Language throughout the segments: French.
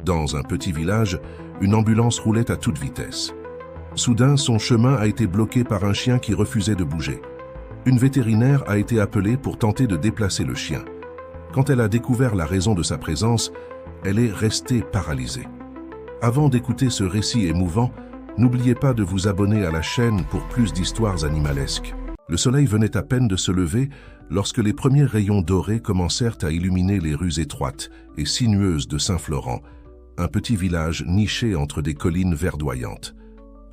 Dans un petit village, une ambulance roulait à toute vitesse. Soudain, son chemin a été bloqué par un chien qui refusait de bouger. Une vétérinaire a été appelée pour tenter de déplacer le chien. Quand elle a découvert la raison de sa présence, elle est restée paralysée. Avant d'écouter ce récit émouvant, n'oubliez pas de vous abonner à la chaîne pour plus d'histoires animalesques. Le soleil venait à peine de se lever lorsque les premiers rayons dorés commencèrent à illuminer les rues étroites et sinueuses de Saint-Florent, un petit village niché entre des collines verdoyantes.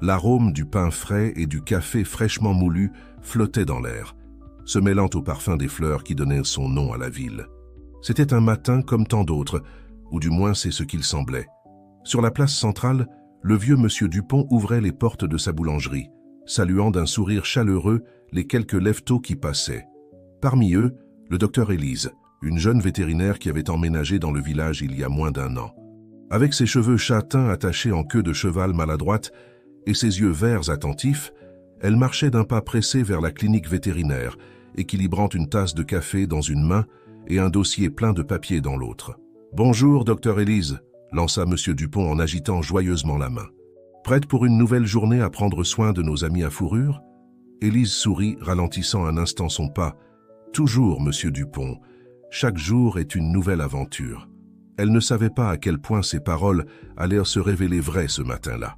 L'arôme du pain frais et du café fraîchement moulu flottait dans l'air, se mêlant au parfum des fleurs qui donnaient son nom à la ville. C'était un matin comme tant d'autres, ou du moins c'est ce qu'il semblait. Sur la place centrale, le vieux monsieur Dupont ouvrait les portes de sa boulangerie, saluant d'un sourire chaleureux les quelques lève-tôt qui passaient. Parmi eux, le docteur Élise, une jeune vétérinaire qui avait emménagé dans le village il y a moins d'1 an. Avec ses cheveux châtains attachés en queue de cheval maladroite et ses yeux verts attentifs, elle marchait d'un pas pressé vers la clinique vétérinaire, équilibrant une tasse de café dans une main et un dossier plein de papiers dans l'autre. « Bonjour, docteur Élise », lança monsieur Dupont en agitant joyeusement la main. « Prête pour une nouvelle journée à prendre soin de nos amis à fourrure ?» Élise sourit, ralentissant un instant son pas. « Toujours, monsieur Dupont. Chaque jour est une nouvelle aventure. » Elle ne savait pas à quel point ses paroles allaient se révéler vraies ce matin-là.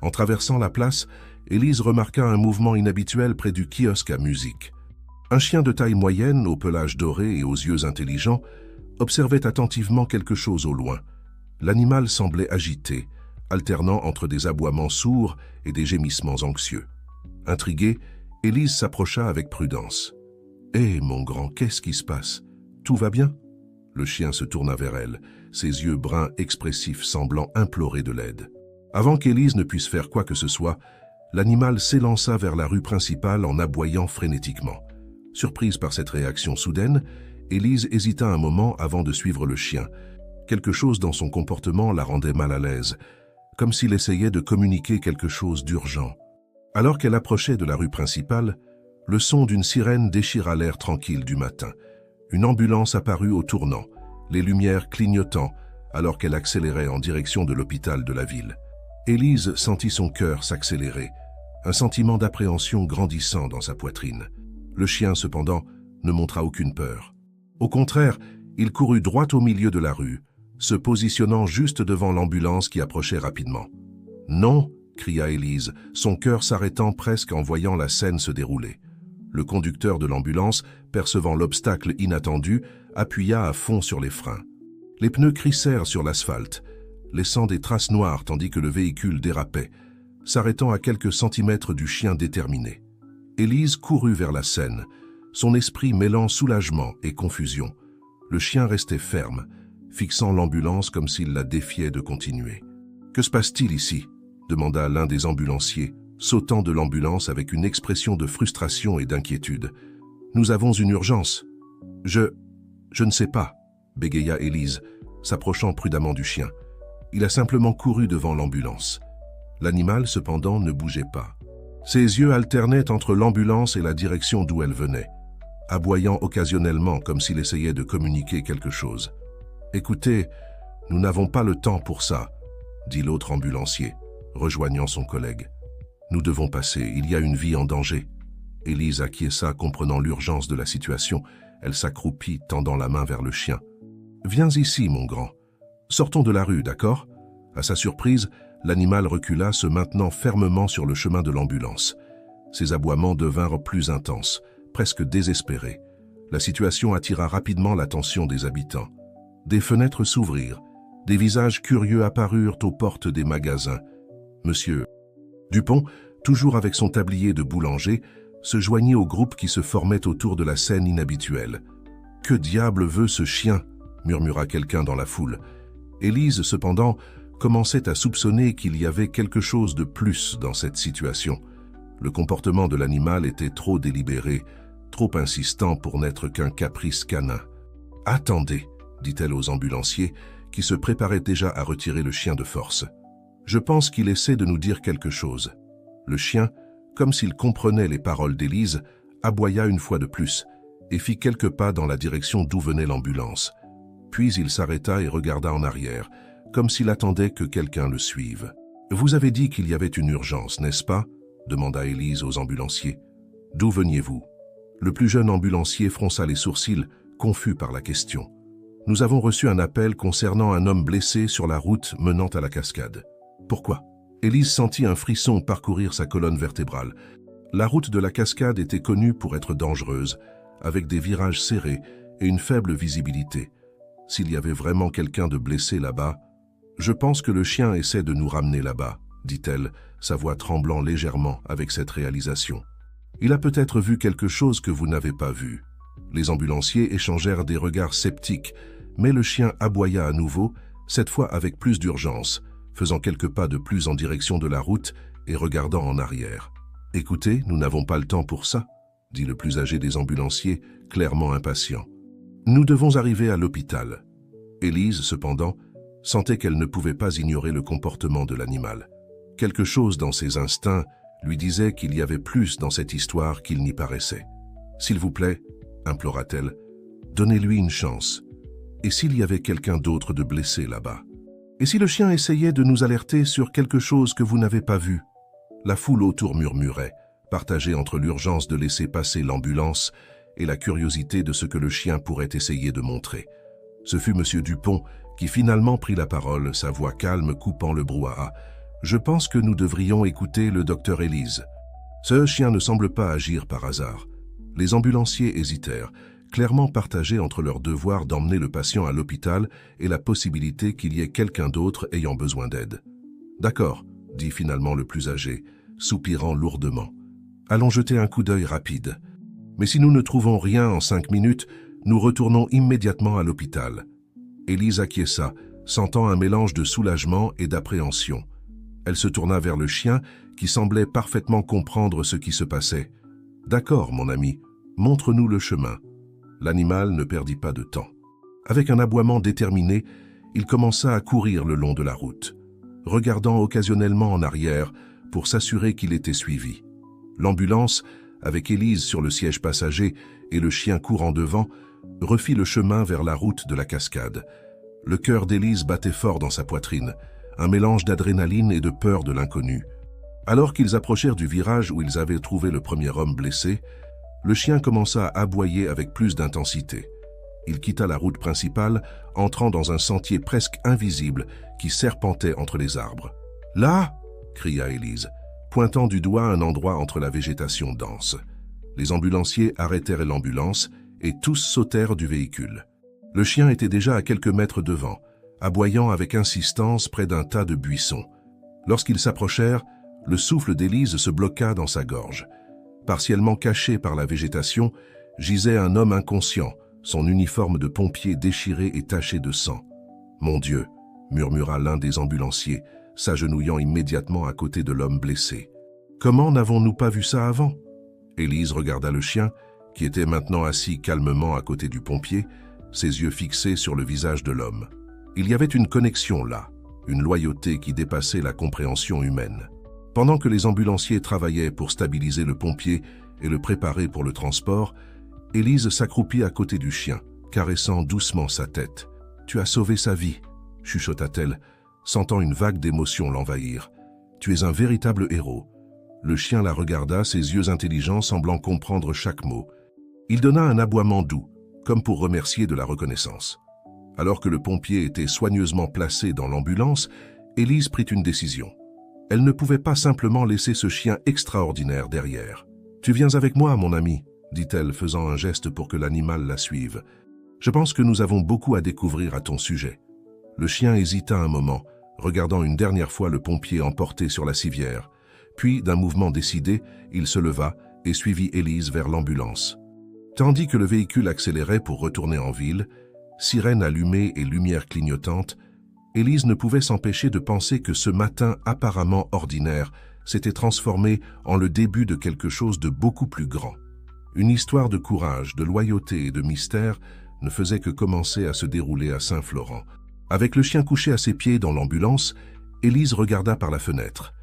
En traversant la place, Élise remarqua un mouvement inhabituel près du kiosque à musique. Un chien de taille moyenne, au pelage doré et aux yeux intelligents, observait attentivement quelque chose au loin. L'animal semblait agité, alternant entre des aboiements sourds et des gémissements anxieux. Intriguée, Élise s'approcha avec prudence. « Hé, mon grand, qu'est-ce qui se passe? Tout va bien ?» Le chien se tourna vers elle, ses yeux bruns expressifs semblant implorer de l'aide. Avant qu'Élise ne puisse faire quoi que ce soit, l'animal s'élança vers la rue principale en aboyant frénétiquement. Surprise par cette réaction soudaine, Élise hésita un moment avant de suivre le chien. Quelque chose dans son comportement la rendait mal à l'aise, comme s'il essayait de communiquer quelque chose d'urgent. Alors qu'elle approchait de la rue principale, le son d'une sirène déchira l'air tranquille du matin. Une ambulance apparut au tournant, les lumières clignotant, alors qu'elle accélérait en direction de l'hôpital de la ville. Élise sentit son cœur s'accélérer, un sentiment d'appréhension grandissant dans sa poitrine. Le chien, cependant, ne montra aucune peur. Au contraire, il courut droit au milieu de la rue, se positionnant juste devant l'ambulance qui approchait rapidement. « Non !» cria Élise, son cœur s'arrêtant presque en voyant la scène se dérouler. Le conducteur de l'ambulance, percevant l'obstacle inattendu, appuya à fond sur les freins. Les pneus crissèrent sur l'asphalte, laissant des traces noires tandis que le véhicule dérapait, s'arrêtant à quelques centimètres du chien déterminé. Élise courut vers la scène, son esprit mêlant soulagement et confusion. Le chien restait ferme, fixant l'ambulance comme s'il la défiait de continuer. « Que se passe-t-il ici ?» demanda l'un des ambulanciers, sautant de l'ambulance avec une expression de frustration et d'inquiétude. « Nous avons une urgence. »« Je ne sais pas, » bégaya Élise, s'approchant prudemment du chien. Il a simplement couru devant l'ambulance. L'animal, cependant, ne bougeait pas. Ses yeux alternaient entre l'ambulance et la direction d'où elle venait, aboyant occasionnellement comme s'il essayait de communiquer quelque chose. « Écoutez, nous n'avons pas le temps pour ça, » dit l'autre ambulancier, rejoignant son collègue. « Nous devons passer, il y a une vie en danger. » Élise acquiesça, comprenant l'urgence de la situation. Elle s'accroupit, tendant la main vers le chien. « Viens ici, mon grand. Sortons de la rue, d'accord ?» À sa surprise, l'animal recula, se maintenant fermement sur le chemin de l'ambulance. Ses aboiements devinrent plus intenses, presque désespérés. La situation attira rapidement l'attention des habitants. Des fenêtres s'ouvrirent. Des visages curieux apparurent aux portes des magasins. Monsieur Dupont, toujours avec son tablier de boulanger, se joignit au groupe qui se formait autour de la scène inhabituelle. « Que diable veut ce chien ?» murmura quelqu'un dans la foule. Élise, cependant, commençait à soupçonner qu'il y avait quelque chose de plus dans cette situation. Le comportement de l'animal était trop délibéré, trop insistant pour n'être qu'un caprice canin. « Attendez !» dit-elle aux ambulanciers, qui se préparaient déjà à retirer le chien de force. « Je pense qu'il essaie de nous dire quelque chose. » Le chien, comme s'il comprenait les paroles d'Élise, aboya une fois de plus et fit quelques pas dans la direction d'où venait l'ambulance. Puis il s'arrêta et regarda en arrière, comme s'il attendait que quelqu'un le suive. « Vous avez dit qu'il y avait une urgence, n'est-ce pas ?» demanda Élise aux ambulanciers. « D'où veniez-vous » Le plus jeune ambulancier fronça les sourcils, confus par la question. « Nous avons reçu un appel concernant un homme blessé sur la route menant à la cascade. » « Pourquoi ?» Élise sentit un frisson parcourir sa colonne vertébrale. La route de la cascade était connue pour être dangereuse, avec des virages serrés et une faible visibilité. S'il y avait vraiment quelqu'un de blessé là-bas, « Je pense que le chien essaie de nous ramener là-bas, » dit-elle, sa voix tremblant légèrement avec cette réalisation. « Il a peut-être vu quelque chose que vous n'avez pas vu. » Les ambulanciers échangèrent des regards sceptiques, mais le chien aboya à nouveau, cette fois avec plus d'urgence, faisant quelques pas de plus en direction de la route et regardant en arrière. « Écoutez, nous n'avons pas le temps pour ça, » dit le plus âgé des ambulanciers, clairement impatient. « Nous devons arriver à l'hôpital. » Élise, cependant, sentait qu'elle ne pouvait pas ignorer le comportement de l'animal. Quelque chose dans ses instincts lui disait qu'il y avait plus dans cette histoire qu'il n'y paraissait. « S'il vous plaît, » implora-t-elle, « donnez-lui une chance. Et s'il y avait quelqu'un d'autre de blessé là-bas? Et si le chien essayait de nous alerter sur quelque chose que vous n'avez pas vu ?» La foule autour murmurait, partagée entre l'urgence de laisser passer l'ambulance et la curiosité de ce que le chien pourrait essayer de montrer. Ce fut M. Dupont qui finalement prit la parole, sa voix calme coupant le brouhaha. « Je pense que nous devrions écouter le docteur Élise. Ce chien ne semble pas agir par hasard. » Les ambulanciers hésitèrent, clairement partagés entre leur devoir d'emmener le patient à l'hôpital et la possibilité qu'il y ait quelqu'un d'autre ayant besoin d'aide. « D'accord, » dit finalement le plus âgé, soupirant lourdement. « Allons jeter un coup d'œil rapide. Mais si nous ne trouvons rien en 5 minutes, nous retournons immédiatement à l'hôpital. » Élise acquiesça, sentant un mélange de soulagement et d'appréhension. Elle se tourna vers le chien, qui semblait parfaitement comprendre ce qui se passait. « D'accord, mon ami, montre-nous le chemin. » L'animal ne perdit pas de temps. Avec un aboiement déterminé, il commença à courir le long de la route, regardant occasionnellement en arrière pour s'assurer qu'il était suivi. L'ambulance, avec Élise sur le siège passager et le chien courant devant, refit le chemin vers la route de la cascade. Le cœur d'Élise battait fort dans sa poitrine, un mélange d'adrénaline et de peur de l'inconnu. Alors qu'ils approchèrent du virage où ils avaient trouvé le premier homme blessé, le chien commença à aboyer avec plus d'intensité. Il quitta la route principale, entrant dans un sentier presque invisible qui serpentait entre les arbres. « Là !» cria Élise, pointant du doigt un endroit entre la végétation dense. Les ambulanciers arrêtèrent l'ambulance et tous sautèrent du véhicule. Le chien était déjà à quelques mètres devant, aboyant avec insistance près d'un tas de buissons. Lorsqu'ils s'approchèrent, le souffle d'Élise se bloqua dans sa gorge. Partiellement caché par la végétation, gisait un homme inconscient, son uniforme de pompier déchiré et taché de sang. « Mon Dieu !» murmura l'un des ambulanciers, s'agenouillant immédiatement à côté de l'homme blessé. « Comment n'avons-nous pas vu ça avant ?» Élise regarda le chien, qui était maintenant assis calmement à côté du pompier, ses yeux fixés sur le visage de l'homme. Il y avait une connexion là, une loyauté qui dépassait la compréhension humaine. Pendant que les ambulanciers travaillaient pour stabiliser le pompier et le préparer pour le transport, Élise s'accroupit à côté du chien, caressant doucement sa tête. « Tu as sauvé sa vie », chuchota-t-elle, sentant une vague d'émotion l'envahir. « Tu es un véritable héros. » Le chien la regarda, ses yeux intelligents semblant comprendre chaque mot. Il donna un aboiement doux, comme pour remercier de la reconnaissance. Alors que le pompier était soigneusement placé dans l'ambulance, Élise prit une décision. Elle ne pouvait pas simplement laisser ce chien extraordinaire derrière. « Tu viens avec moi, mon ami », dit-elle, faisant un geste pour que l'animal la suive. « Je pense que nous avons beaucoup à découvrir à ton sujet. » Le chien hésita un moment, regardant une dernière fois le pompier emporté sur la civière. Puis, d'un mouvement décidé, il se leva et suivit Élise vers l'ambulance. Tandis que le véhicule accélérait pour retourner en ville, sirène allumée et lumière clignotante, Élise ne pouvait s'empêcher de penser que ce matin apparemment ordinaire s'était transformé en le début de quelque chose de beaucoup plus grand. Une histoire de courage, de loyauté et de mystère ne faisait que commencer à se dérouler à Saint-Florent. Avec le chien couché à ses pieds dans l'ambulance, Élise regarda par la fenêtre,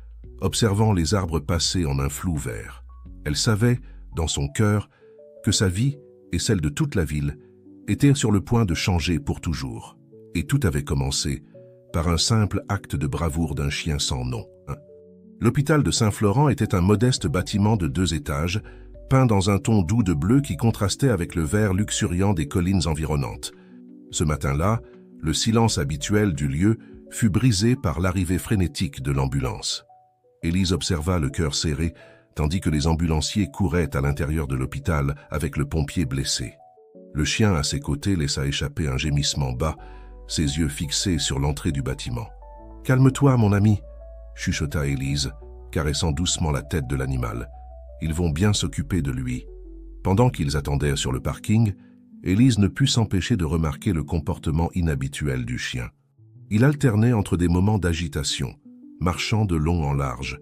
observant les arbres passer en un flou vert. Elle savait, dans son cœur, que sa vie et celle de toute la ville étaient sur le point de changer pour toujours. Et tout avait commencé par un simple acte de bravoure d'un chien sans nom. L'hôpital de Saint-Florent était un modeste bâtiment de 2 étages, peint dans un ton doux de bleu qui contrastait avec le vert luxuriant des collines environnantes. Ce matin-là, le silence habituel du lieu fut brisé par l'arrivée frénétique de l'ambulance. Élise observa le cœur serré, tandis que les ambulanciers couraient à l'intérieur de l'hôpital avec le pompier blessé. Le chien à ses côtés laissa échapper un gémissement bas, ses yeux fixés sur l'entrée du bâtiment. « Calme-toi, mon ami !» chuchota Élise, caressant doucement la tête de l'animal. « Ils vont bien s'occuper de lui. » Pendant qu'ils attendaient sur le parking, Élise ne put s'empêcher de remarquer le comportement inhabituel du chien. Il alternait entre des moments d'agitation, marchant de long en large,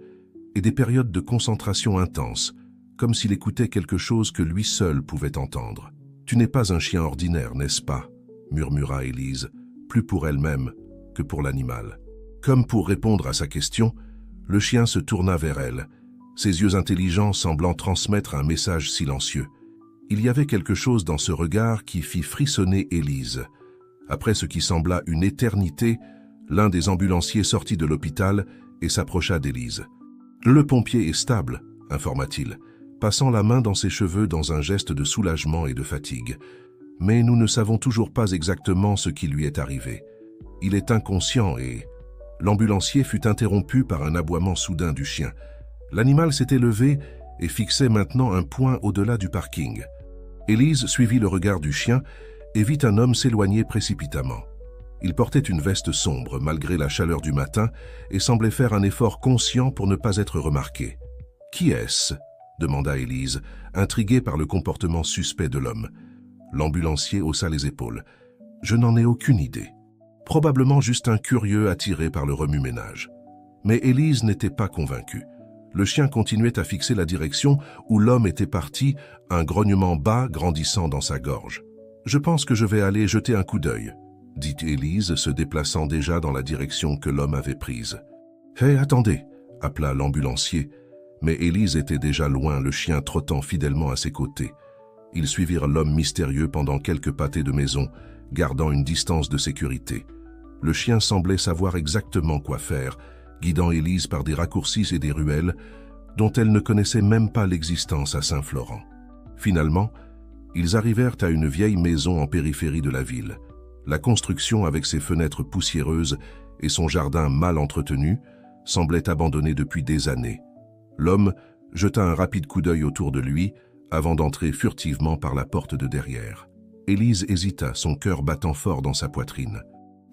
et des périodes de concentration intense, comme s'il écoutait quelque chose que lui seul pouvait entendre. « Tu n'es pas un chien ordinaire, n'est-ce pas ?» murmura Élise, plus pour elle-même que pour l'animal. Comme pour répondre à sa question, le chien se tourna vers elle, ses yeux intelligents semblant transmettre un message silencieux. Il y avait quelque chose dans ce regard qui fit frissonner Élise. Après ce qui sembla une éternité, l'un des ambulanciers sortit de l'hôpital et s'approcha d'Élise. « Le pompier est stable », informa-t-il, passant la main dans ses cheveux dans un geste de soulagement et de fatigue. « Mais nous ne savons toujours pas exactement ce qui lui est arrivé. Il est inconscient et... » L'ambulancier fut interrompu par un aboiement soudain du chien. L'animal s'était levé et fixait maintenant un point au-delà du parking. Élise suivit le regard du chien et vit un homme s'éloigner précipitamment. Il portait une veste sombre malgré la chaleur du matin et semblait faire un effort conscient pour ne pas être remarqué. « Qui est-ce » demanda Élise, intriguée par le comportement suspect de l'homme. L'ambulancier haussa les épaules. « Je n'en ai aucune idée. Probablement juste un curieux attiré par le remue-ménage. » Mais Élise n'était pas convaincue. Le chien continuait à fixer la direction où l'homme était parti, un grognement bas grandissant dans sa gorge. « Je pense que je vais aller jeter un coup d'œil », dit Élise, se déplaçant déjà dans la direction que l'homme avait prise. « Hé, attendez !» appela l'ambulancier. Mais Élise était déjà loin, le chien trottant fidèlement à ses côtés. Ils suivirent l'homme mystérieux pendant quelques pâtés de maison, gardant une distance de sécurité. Le chien semblait savoir exactement quoi faire, guidant Élise par des raccourcis et des ruelles dont elle ne connaissait même pas l'existence à Saint-Florent. Finalement, ils arrivèrent à une vieille maison en périphérie de la ville. La construction, avec ses fenêtres poussiéreuses et son jardin mal entretenu, semblait abandonnée depuis des années. L'homme jeta un rapide coup d'œil autour de lui avant d'entrer furtivement par la porte de derrière. Élise hésita, son cœur battant fort dans sa poitrine.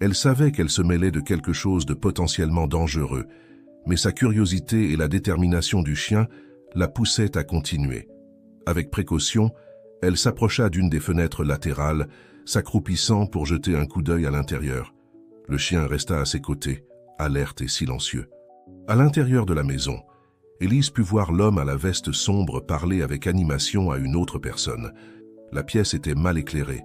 Elle savait qu'elle se mêlait de quelque chose de potentiellement dangereux, mais sa curiosité et la détermination du chien la poussaient à continuer. Avec précaution, elle s'approcha d'une des fenêtres latérales, s'accroupissant pour jeter un coup d'œil à l'intérieur. Le chien resta à ses côtés, alerte et silencieux. À l'intérieur de la maison, Élise put voir l'homme à la veste sombre parler avec animation à une autre personne. La pièce était mal éclairée,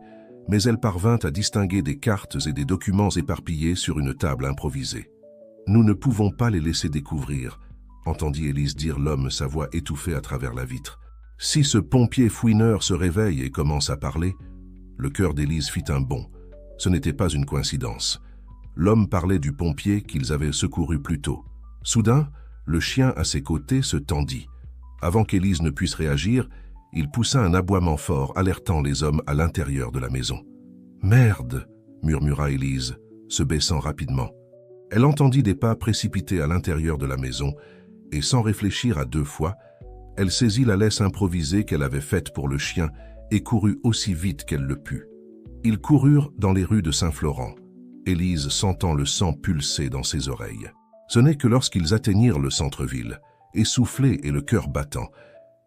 mais elle parvint à distinguer des cartes et des documents éparpillés sur une table improvisée. « Nous ne pouvons pas les laisser découvrir », entendit Élise dire l'homme, sa voix étouffée à travers la vitre. « Si ce pompier fouineur se réveille et commence à parler… » Le cœur d'Élise fit un bond. Ce n'était pas une coïncidence. L'homme parlait du pompier qu'ils avaient secouru plus tôt. Soudain, le chien à ses côtés se tendit. Avant qu'Élise ne puisse réagir, il poussa un aboiement fort, alertant les hommes à l'intérieur de la maison. « Merde !» murmura Élise, se baissant rapidement. Elle entendit des pas précipités à l'intérieur de la maison et, sans réfléchir à 2 fois, elle saisit la laisse improvisée qu'elle avait faite pour le chien et courut aussi vite qu'elle le put. Ils coururent dans les rues de Saint-Florent, Élise sentant le sang pulser dans ses oreilles. Ce n'est que lorsqu'ils atteignirent le centre-ville, essoufflée et le cœur battant,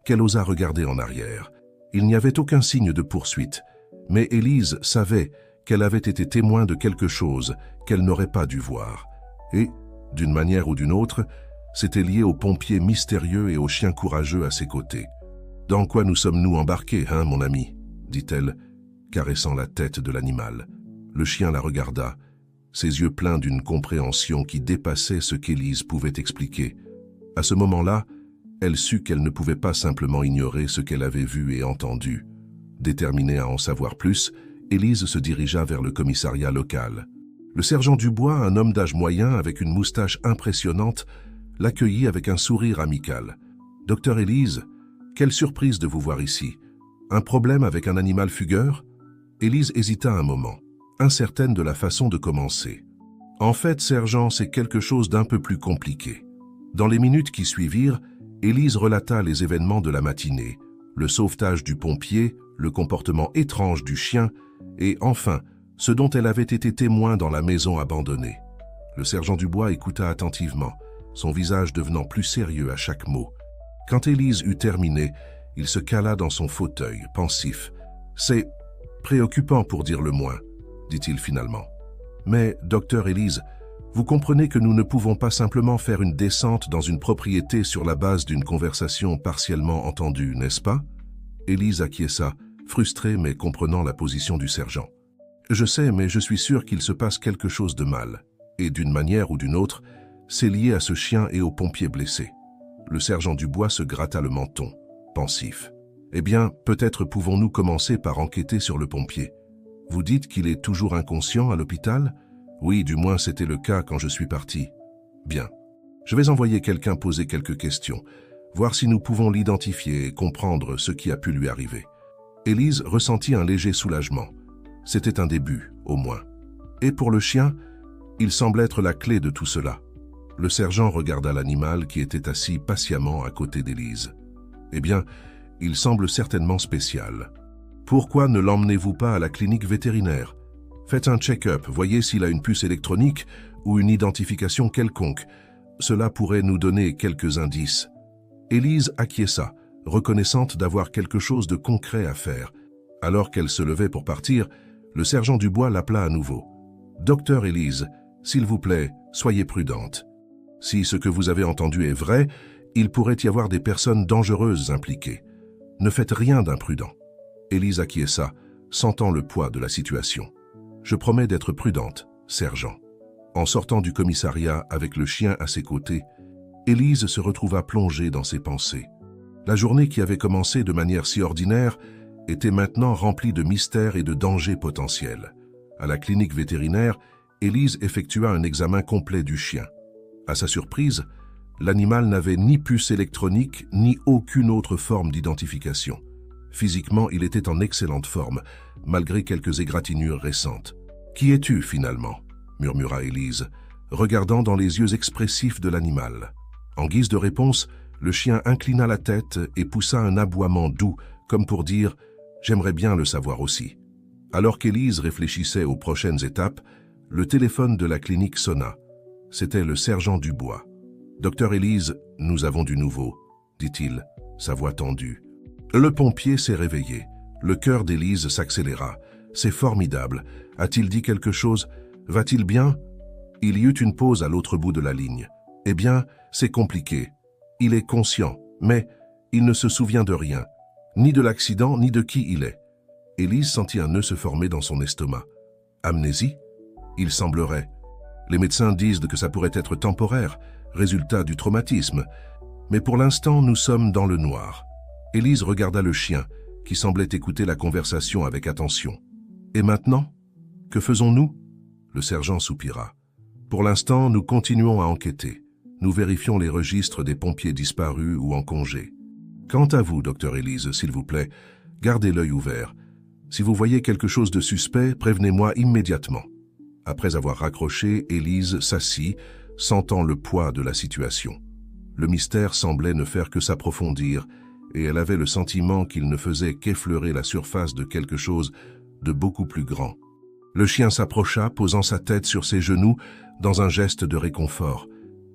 qu'elle osa regarder en arrière. Il n'y avait aucun signe de poursuite, mais Élise savait qu'elle avait été témoin de quelque chose qu'elle n'aurait pas dû voir. Et, d'une manière ou d'une autre, c'était lié au pompier mystérieux et au chien courageux à ses côtés. « Dans quoi nous sommes-nous embarqués, hein, mon ami ?» dit-elle, caressant la tête de l'animal. Le chien la regarda, ses yeux pleins d'une compréhension qui dépassait ce qu'Élise pouvait expliquer. À ce moment-là, elle sut qu'elle ne pouvait pas simplement ignorer ce qu'elle avait vu et entendu. Déterminée à en savoir plus, Élise se dirigea vers le commissariat local. Le sergent Dubois, un homme d'âge moyen avec une moustache impressionnante, l'accueillit avec un sourire amical. « Docteur Élise, quelle surprise de vous voir ici. Un problème avec un animal fugueur ?» Élise hésita un moment, incertaine de la façon de commencer. « En fait, sergent, c'est quelque chose d'un peu plus compliqué. » Dans les minutes qui suivirent, Élise relata les événements de la matinée, le sauvetage du pompier, le comportement étrange du chien et, enfin, ce dont elle avait été témoin dans la maison abandonnée. Le sergent Dubois écouta attentivement, son visage devenant plus sérieux à chaque mot. Quand Élise eut terminé, il se cala dans son fauteuil, pensif. « C'est préoccupant pour dire le moins, » dit-il finalement. « Mais, docteur Élise, vous comprenez que nous ne pouvons pas simplement faire une descente dans une propriété sur la base d'une conversation partiellement entendue, n'est-ce pas ?» Élise acquiesça, frustrée mais comprenant la position du sergent. « Je sais, mais je suis sûr qu'il se passe quelque chose de mal. Et d'une manière ou d'une autre, c'est lié à ce chien et aux pompiers blessés. » Le sergent Dubois se gratta le menton, pensif. « Eh bien, peut-être pouvons-nous commencer par enquêter sur le pompier. Vous dites qu'il est toujours inconscient à l'hôpital ? Oui, du moins c'était le cas quand je suis parti. Bien. Je vais envoyer quelqu'un poser quelques questions, voir si nous pouvons l'identifier et comprendre ce qui a pu lui arriver. » Élise ressentit un léger soulagement. C'était un début, au moins. Et pour le chien, il semble être la clé de tout cela. Le sergent regarda l'animal qui était assis patiemment à côté d'Élise. « Eh bien, il semble certainement spécial. Pourquoi ne l'emmenez-vous pas à la clinique vétérinaire? Faites un check-up, voyez s'il a une puce électronique ou une identification quelconque. Cela pourrait nous donner quelques indices. » Élise acquiesça, reconnaissante d'avoir quelque chose de concret à faire. Alors qu'elle se levait pour partir, le sergent Dubois l'appela à nouveau. « Docteur Élise, s'il vous plaît, soyez prudente. Si ce que vous avez entendu est vrai, il pourrait y avoir des personnes dangereuses impliquées. Ne faites rien d'imprudent. » Élise acquiesça, sentant le poids de la situation. « Je promets d'être prudente, sergent. » En sortant du commissariat avec le chien à ses côtés, Élise se retrouva plongée dans ses pensées. La journée qui avait commencé de manière si ordinaire était maintenant remplie de mystères et de dangers potentiels. À la clinique vétérinaire, Élise effectua un examen complet du chien. À sa surprise, l'animal n'avait ni puce électronique ni aucune autre forme d'identification. Physiquement, il était en excellente forme, malgré quelques égratignures récentes. « Qui es-tu, finalement ?» murmura Élise, regardant dans les yeux expressifs de l'animal. En guise de réponse, le chien inclina la tête et poussa un aboiement doux, comme pour dire « J'aimerais bien le savoir aussi ». Alors qu'Élise réfléchissait aux prochaines étapes, le téléphone de la clinique sonna. C'était le sergent Dubois. « Docteur Élise, nous avons du nouveau, » dit-il, sa voix tendue. Le pompier s'est réveillé. Le cœur d'Élise s'accéléra. « C'est formidable. A-t-il dit quelque chose? Va-t-il bien ?» Il y eut une pause à l'autre bout de la ligne. « Eh bien, c'est compliqué. Il est conscient, mais il ne se souvient de rien, ni de l'accident, ni de qui il est. » Élise sentit un nœud se former dans son estomac. « Amnésie? Il semblerait. Les médecins disent que ça pourrait être temporaire, résultat du traumatisme. Mais pour l'instant, nous sommes dans le noir. » Élise regarda le chien, qui semblait écouter la conversation avec attention. « Et maintenant? Que faisons-nous » Le sergent soupira. « Pour l'instant, nous continuons à enquêter. Nous vérifions les registres des pompiers disparus ou en congé. Quant à vous, docteur Élise, s'il vous plaît, gardez l'œil ouvert. Si vous voyez quelque chose de suspect, prévenez-moi immédiatement. » Après avoir raccroché, Élise s'assit, sentant le poids de la situation. Le mystère semblait ne faire que s'approfondir, et elle avait le sentiment qu'il ne faisait qu'effleurer la surface de quelque chose de beaucoup plus grand. Le chien s'approcha, posant sa tête sur ses genoux, dans un geste de réconfort.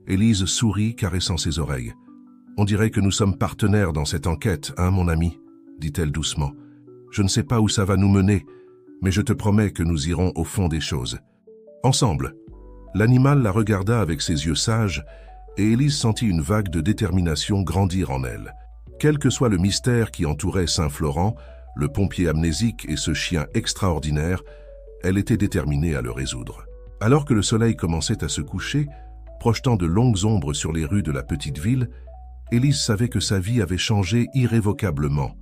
Élise sourit, caressant ses oreilles. « On dirait que nous sommes partenaires dans cette enquête, hein, mon ami ?» dit-elle doucement. « Je ne sais pas où ça va nous mener, mais je te promets que nous irons au fond des choses. » Ensemble. L'animal la regarda avec ses yeux sages, et Élise sentit une vague de détermination grandir en elle. Quel que soit le mystère qui entourait Saint-Florent, le pompier amnésique et ce chien extraordinaire, elle était déterminée à le résoudre. Alors que le soleil commençait à se coucher, projetant de longues ombres sur les rues de la petite ville, Élise savait que sa vie avait changé irrévocablement.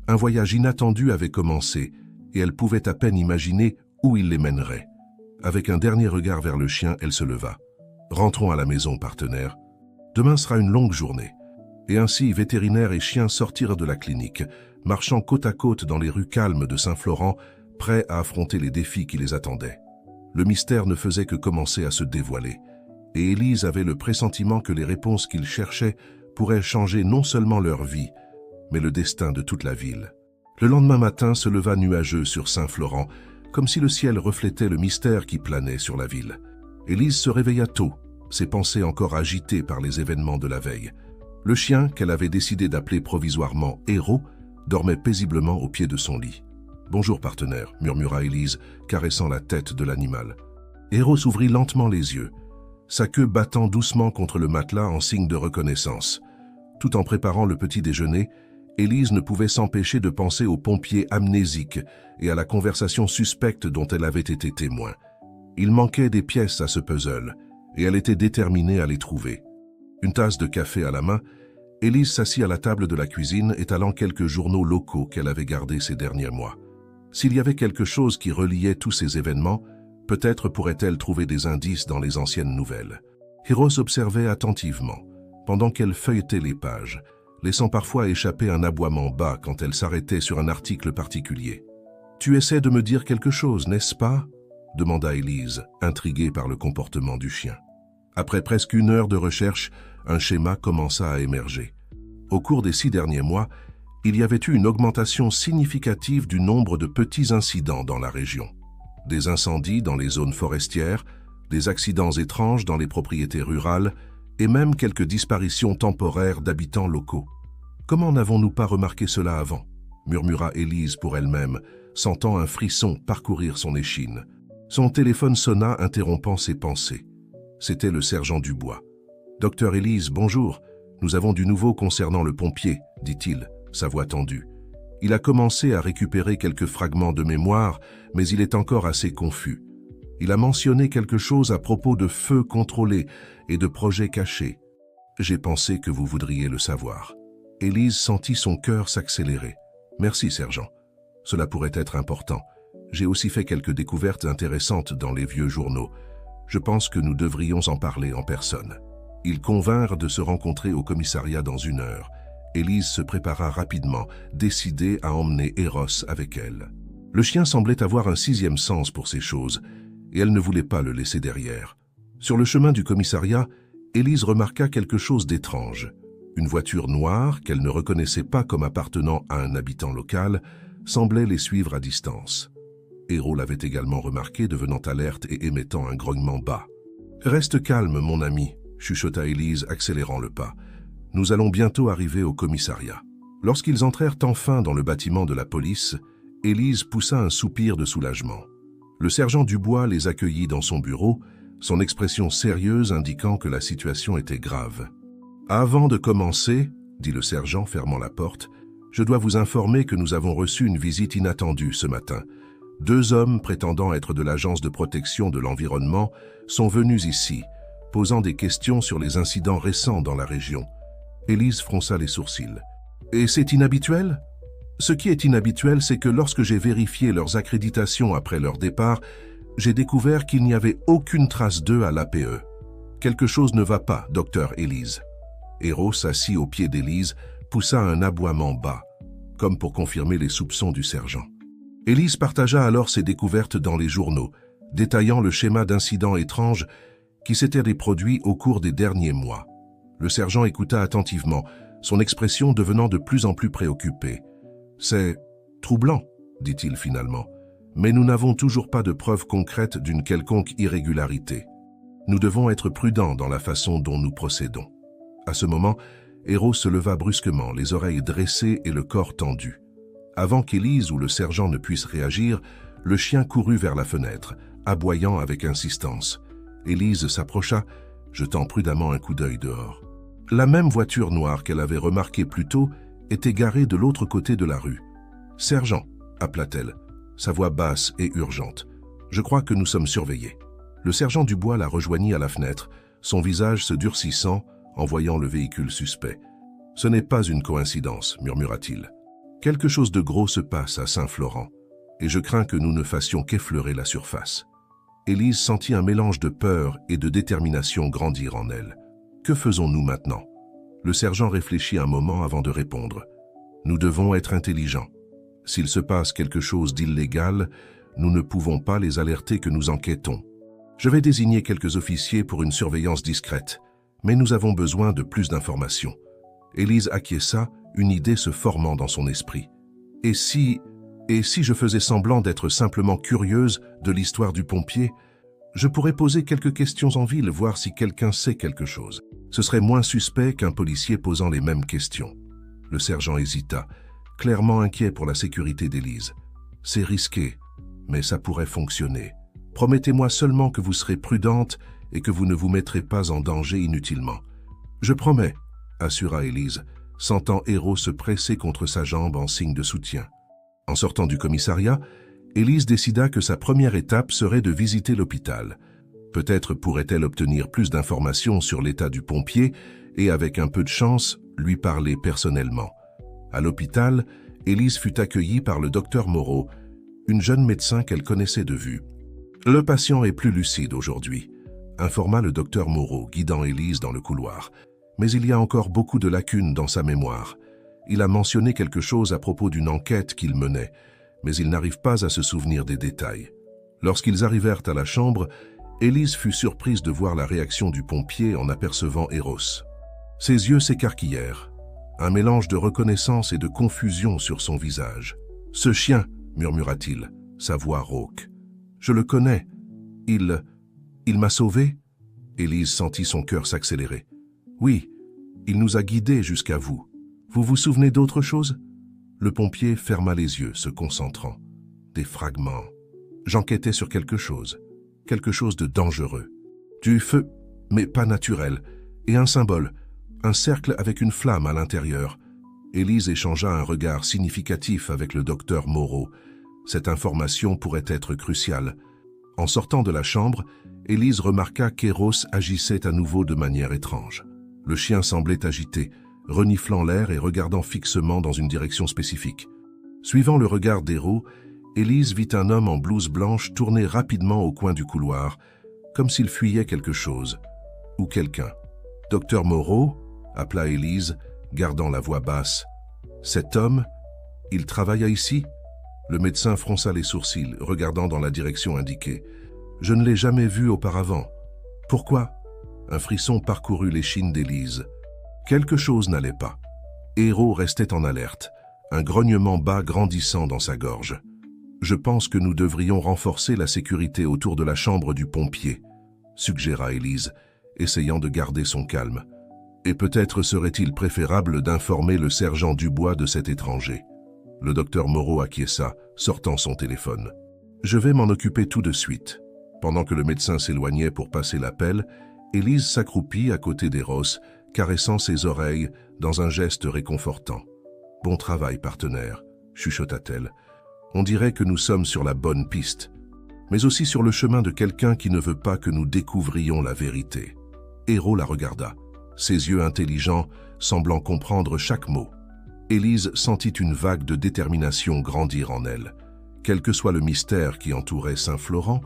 Un voyage inattendu avait commencé, et elle pouvait à peine imaginer où il les mènerait. Avec un dernier regard vers le chien, elle se leva. « Rentrons à la maison, partenaire. Demain sera une longue journée. » Et ainsi, vétérinaire et chien sortirent de la clinique, marchant côte à côte dans les rues calmes de Saint-Florent, prêts à affronter les défis qui les attendaient. Le mystère ne faisait que commencer à se dévoiler, et Élise avait le pressentiment que les réponses qu'ils cherchaient pourraient changer non seulement leur vie, mais le destin de toute la ville. Le lendemain matin se leva nuageux sur Saint-Florent, comme si le ciel reflétait le mystère qui planait sur la ville. Élise se réveilla tôt, ses pensées encore agitées par les événements de la veille. Le chien, qu'elle avait décidé d'appeler provisoirement Héros, dormait paisiblement au pied de son lit. « Bonjour, partenaire », murmura Élise, caressant la tête de l'animal. Héros ouvrit lentement les yeux, sa queue battant doucement contre le matelas en signe de reconnaissance. Tout en préparant le petit déjeuner, Élise ne pouvait s'empêcher de penser aux pompiers amnésiques et à la conversation suspecte dont elle avait été témoin. Il manquait des pièces à ce puzzle, et elle était déterminée à les trouver. Une tasse de café à la main, Élise s'assit à la table de la cuisine, étalant quelques journaux locaux qu'elle avait gardés ces derniers mois. S'il y avait quelque chose qui reliait tous ces événements, peut-être pourrait-elle trouver des indices dans les anciennes nouvelles. Héros observait attentivement, pendant qu'elle feuilletait les pages, laissant parfois échapper un aboiement bas quand elle s'arrêtait sur un article particulier. « Tu essaies de me dire quelque chose, n'est-ce pas ?» demanda Élise, intriguée par le comportement du chien. Après presque 1 heure de recherche, un schéma commença à émerger. Au cours des 6 derniers mois, il y avait eu une augmentation significative du nombre de petits incidents dans la région. Des incendies dans les zones forestières, des accidents étranges dans les propriétés rurales et même quelques disparitions temporaires d'habitants locaux. « Comment n'avons-nous pas remarqué cela avant ?» murmura Élise pour elle-même, sentant un frisson parcourir son échine. Son téléphone sonna, interrompant ses pensées. C'était le sergent Dubois. « Docteur Élise, bonjour. Nous avons du nouveau concernant le pompier, dit-il, sa voix tendue. Il a commencé à récupérer quelques fragments de mémoire, mais il est encore assez confus. Il a mentionné quelque chose à propos de feux contrôlés et de projets cachés. J'ai pensé que vous voudriez le savoir. » Élise sentit son cœur s'accélérer. « Merci, sergent. Cela pourrait être important. J'ai aussi fait quelques découvertes intéressantes dans les vieux journaux. Je pense que nous devrions en parler en personne. » Ils convinrent de se rencontrer au commissariat dans 1 heure. Élise se prépara rapidement, décidée à emmener Héros avec elle. Le chien semblait avoir un 6e sens pour ces choses, et elle ne voulait pas le laisser derrière. Sur le chemin du commissariat, Élise remarqua quelque chose d'étrange. Une voiture noire, qu'elle ne reconnaissait pas comme appartenant à un habitant local, semblait les suivre à distance. Héros l'avait également remarqué, devenant alerte et émettant un grognement bas. « Reste calme, mon ami », chuchota Élise, accélérant le pas. « Nous allons bientôt arriver au commissariat. » Lorsqu'ils entrèrent enfin dans le bâtiment de la police, Élise poussa un soupir de soulagement. Le sergent Dubois les accueillit dans son bureau, son expression sérieuse indiquant que la situation était grave. « Avant de commencer, » dit le sergent, fermant la porte, « je dois vous informer que nous avons reçu une visite inattendue ce matin. 2 hommes prétendant être de l'Agence de protection de l'environnement sont venus ici, posant des questions sur les incidents récents dans la région. » Élise fronça les sourcils. « Et c'est inhabituel ? » « Ce qui est inhabituel, c'est que lorsque j'ai vérifié leurs accréditations après leur départ, j'ai découvert qu'il n'y avait aucune trace d'eux à l'APE. Quelque chose ne va pas, docteur Élise. » Héros, assis au pied d'Élise, poussa un aboiement bas, comme pour confirmer les soupçons du sergent. Élise partagea alors ses découvertes dans les journaux, détaillant le schéma d'incidents étranges qui s'étaient produits au cours des derniers mois. Le sergent écouta attentivement, son expression devenant de plus en plus préoccupée. « C'est troublant, dit-il finalement, mais nous n'avons toujours pas de preuves concrètes d'une quelconque irrégularité. Nous devons être prudents dans la façon dont nous procédons. » À ce moment, Héros se leva brusquement, les oreilles dressées et le corps tendu. Avant qu'Élise ou le sergent ne puissent réagir, le chien courut vers la fenêtre, aboyant avec insistance. Élise s'approcha, jetant prudemment un coup d'œil dehors. La même voiture noire qu'elle avait remarquée plus tôt était garée de l'autre côté de la rue. « Sergent » appela-t-elle, sa voix basse et urgente. « Je crois que nous sommes surveillés. » Le sergent Dubois la rejoignit à la fenêtre, son visage se durcissant en voyant le véhicule suspect. « Ce n'est pas une coïncidence, » murmura-t-il. « Quelque chose de gros se passe à Saint-Florent, et je crains que nous ne fassions qu'effleurer la surface. » Élise sentit un mélange de peur et de détermination grandir en elle. Que faisons-nous maintenant? Le sergent réfléchit un moment avant de répondre. Nous devons être intelligents. S'il se passe quelque chose d'illégal, nous ne pouvons pas les alerter que nous enquêtons. Je vais désigner quelques officiers pour une surveillance discrète, mais nous avons besoin de plus d'informations. Élise acquiesça, une idée se formant dans son esprit. Et si je faisais semblant d'être simplement curieuse de l'histoire du pompier, je pourrais poser quelques questions en ville, voir si quelqu'un sait quelque chose. Ce serait moins suspect qu'un policier posant les mêmes questions. Le sergent hésita, clairement inquiet pour la sécurité d'Élise. C'est risqué, mais ça pourrait fonctionner. Promettez-moi seulement que vous serez prudente et que vous ne vous mettrez pas en danger inutilement. Je promets, assura Élise, sentant Héros se presser contre sa jambe en signe de soutien. En sortant du commissariat, Élise décida que sa première étape serait de visiter l'hôpital. Peut-être pourrait-elle obtenir plus d'informations sur l'état du pompier et, avec un peu de chance, lui parler personnellement. À l'hôpital, Élise fut accueillie par le docteur Moreau, une jeune médecin qu'elle connaissait de vue. « Le patient est plus lucide aujourd'hui », informa le docteur Moreau, guidant Élise dans le couloir. Mais il y a encore beaucoup de lacunes dans sa mémoire. Il a mentionné quelque chose à propos d'une enquête qu'il menait, mais il n'arrive pas à se souvenir des détails. Lorsqu'ils arrivèrent à la chambre, Élise fut surprise de voir la réaction du pompier en apercevant Héros. Ses yeux s'écarquillèrent, un mélange de reconnaissance et de confusion sur son visage. « Ce chien !» murmura-t-il, sa voix rauque. « Je le connais. Il m'a sauvé ?» Élise sentit son cœur s'accélérer. « Oui, il nous a guidés jusqu'à vous. Vous vous souvenez d'autre chose ?» Le pompier ferma les yeux, se concentrant. Des fragments. J'enquêtais sur quelque chose de dangereux. Du feu, mais pas naturel, et un symbole, un cercle avec une flamme à l'intérieur. Élise échangea un regard significatif avec le docteur Moreau. Cette information pourrait être cruciale. En sortant de la chambre, Élise remarqua qu'Héros agissait à nouveau de manière étrange. Le chien semblait agité, reniflant l'air et regardant fixement dans une direction spécifique. Suivant le regard d'Héros, Élise vit un homme en blouse blanche tourner rapidement au coin du couloir, comme s'il fuyait quelque chose, ou quelqu'un. « Docteur Moreau ?» appela Élise, gardant la voix basse. « Cet homme, il travaille ici ?» Le médecin fronça les sourcils, regardant dans la direction indiquée. « Je ne l'ai jamais vu auparavant. »« Pourquoi ?» Un frisson parcourut l'échine d'Élise. Quelque chose n'allait pas. Héros restait en alerte, un grognement bas grandissant dans sa gorge. « Je pense que nous devrions renforcer la sécurité autour de la chambre du pompier, » suggéra Élise, essayant de garder son calme. « Et peut-être serait-il préférable d'informer le sergent Dubois de cet étranger. » Le docteur Moreau acquiesça, sortant son téléphone. « Je vais m'en occuper tout de suite. » Pendant que le médecin s'éloignait pour passer l'appel, Élise s'accroupit à côté d'Héros, caressant ses oreilles dans un geste réconfortant. « Bon travail, partenaire, » chuchota-t-elle. « On dirait que nous sommes sur la bonne piste, mais aussi sur le chemin de quelqu'un qui ne veut pas que nous découvrions la vérité. » Héros la regarda, ses yeux intelligents semblant comprendre chaque mot. Élise sentit une vague de détermination grandir en elle. Quel que soit le mystère qui entourait Saint-Florent,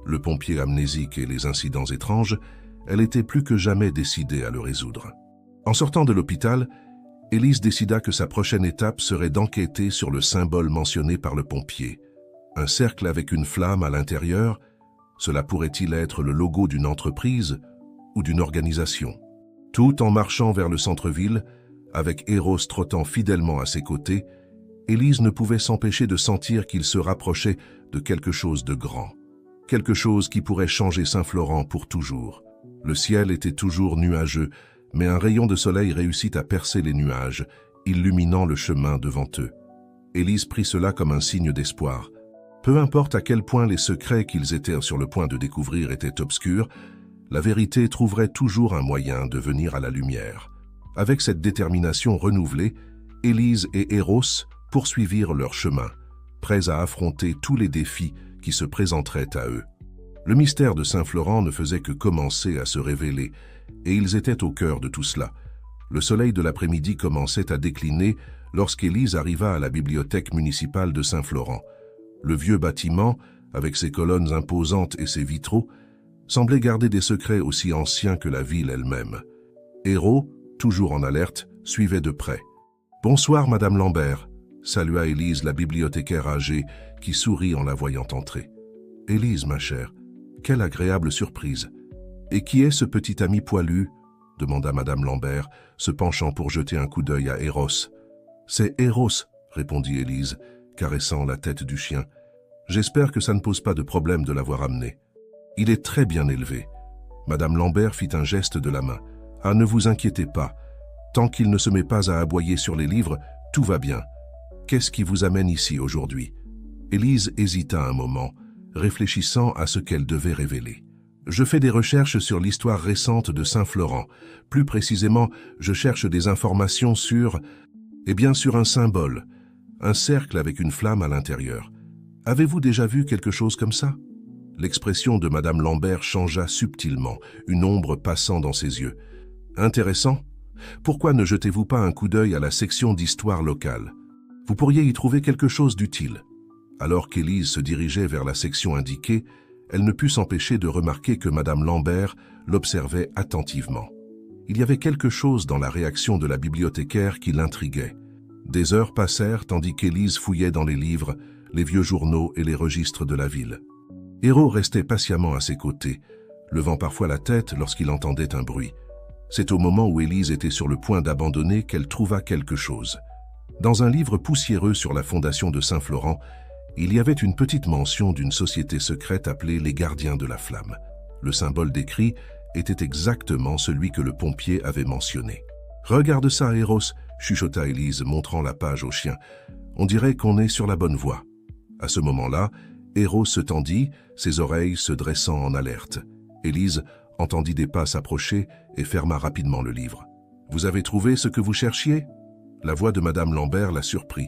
le pompier amnésique et les incidents étranges, elle était plus que jamais décidée à le résoudre. En sortant de l'hôpital, Élise décida que sa prochaine étape serait d'enquêter sur le symbole mentionné par le pompier. Un cercle avec une flamme à l'intérieur, cela pourrait-il être le logo d'une entreprise ou d'une organisation? Tout en marchant vers le centre-ville, avec Héros trottant fidèlement à ses côtés, Élise ne pouvait s'empêcher de sentir qu'il se rapprochait de quelque chose de grand. Quelque chose qui pourrait changer Saint-Florent pour toujours. Le ciel était toujours nuageux, mais un rayon de soleil réussit à percer les nuages, illuminant le chemin devant eux. Élise prit cela comme un signe d'espoir. Peu importe à quel point les secrets qu'ils étaient sur le point de découvrir étaient obscurs, la vérité trouverait toujours un moyen de venir à la lumière. Avec cette détermination renouvelée, Élise et Héros poursuivirent leur chemin, prêts à affronter tous les défis qui se présenteraient à eux. Le mystère de Saint-Florent ne faisait que commencer à se révéler, et ils étaient au cœur de tout cela. Le soleil de l'après-midi commençait à décliner lorsqu'Élise arriva à la bibliothèque municipale de Saint-Florent. Le vieux bâtiment, avec ses colonnes imposantes et ses vitraux, semblait garder des secrets aussi anciens que la ville elle-même. Hérault, toujours en alerte, suivait de près. « Bonsoir, Madame Lambert », salua Élise, la bibliothécaire âgée, qui sourit en la voyant entrer. « Élise, ma chère, quelle agréable surprise. Et qui est ce petit ami poilu ?» demanda Madame Lambert, se penchant pour jeter un coup d'œil à Eros. « C'est Eros », répondit Élise, caressant la tête du chien. « J'espère que ça ne pose pas de problème de l'avoir amené. Il est très bien élevé. » Madame Lambert fit un geste de la main. « Ah, ne vous inquiétez pas. Tant qu'il ne se met pas à aboyer sur les livres, tout va bien. Qu'est-ce qui vous amène ici aujourd'hui ?» Élise hésita un moment, réfléchissant à ce qu'elle devait révéler. « Je fais des recherches sur l'histoire récente de Saint-Florent. Plus précisément, je cherche des informations sur... sur un symbole, un cercle avec une flamme à l'intérieur. Avez-vous déjà vu quelque chose comme ça ?» L'expression de Madame Lambert changea subtilement, une ombre passant dans ses yeux. « Intéressant. Pourquoi ne jetez-vous pas un coup d'œil à la section d'histoire locale? Vous pourriez y trouver quelque chose d'utile. » Alors qu'Élise se dirigeait vers la section indiquée, elle ne put s'empêcher de remarquer que Madame Lambert l'observait attentivement. Il y avait quelque chose dans la réaction de la bibliothécaire qui l'intriguait. Des heures passèrent tandis qu'Élise fouillait dans les livres, les vieux journaux et les registres de la ville. Hérault restait patiemment à ses côtés, levant parfois la tête lorsqu'il entendait un bruit. C'est au moment où Élise était sur le point d'abandonner qu'elle trouva quelque chose. Dans un livre poussiéreux sur la fondation de Saint-Florent, il y avait une petite mention d'une société secrète appelée les Gardiens de la Flamme. Le symbole décrit était exactement celui que le pompier avait mentionné. « Regarde ça, Eros !» chuchota Élise, montrant la page au chien. « On dirait qu'on est sur la bonne voie. » À ce moment-là, Eros se tendit, ses oreilles se dressant en alerte. Élise entendit des pas s'approcher et ferma rapidement le livre. « Vous avez trouvé ce que vous cherchiez ?» La voix de Madame Lambert la surprit.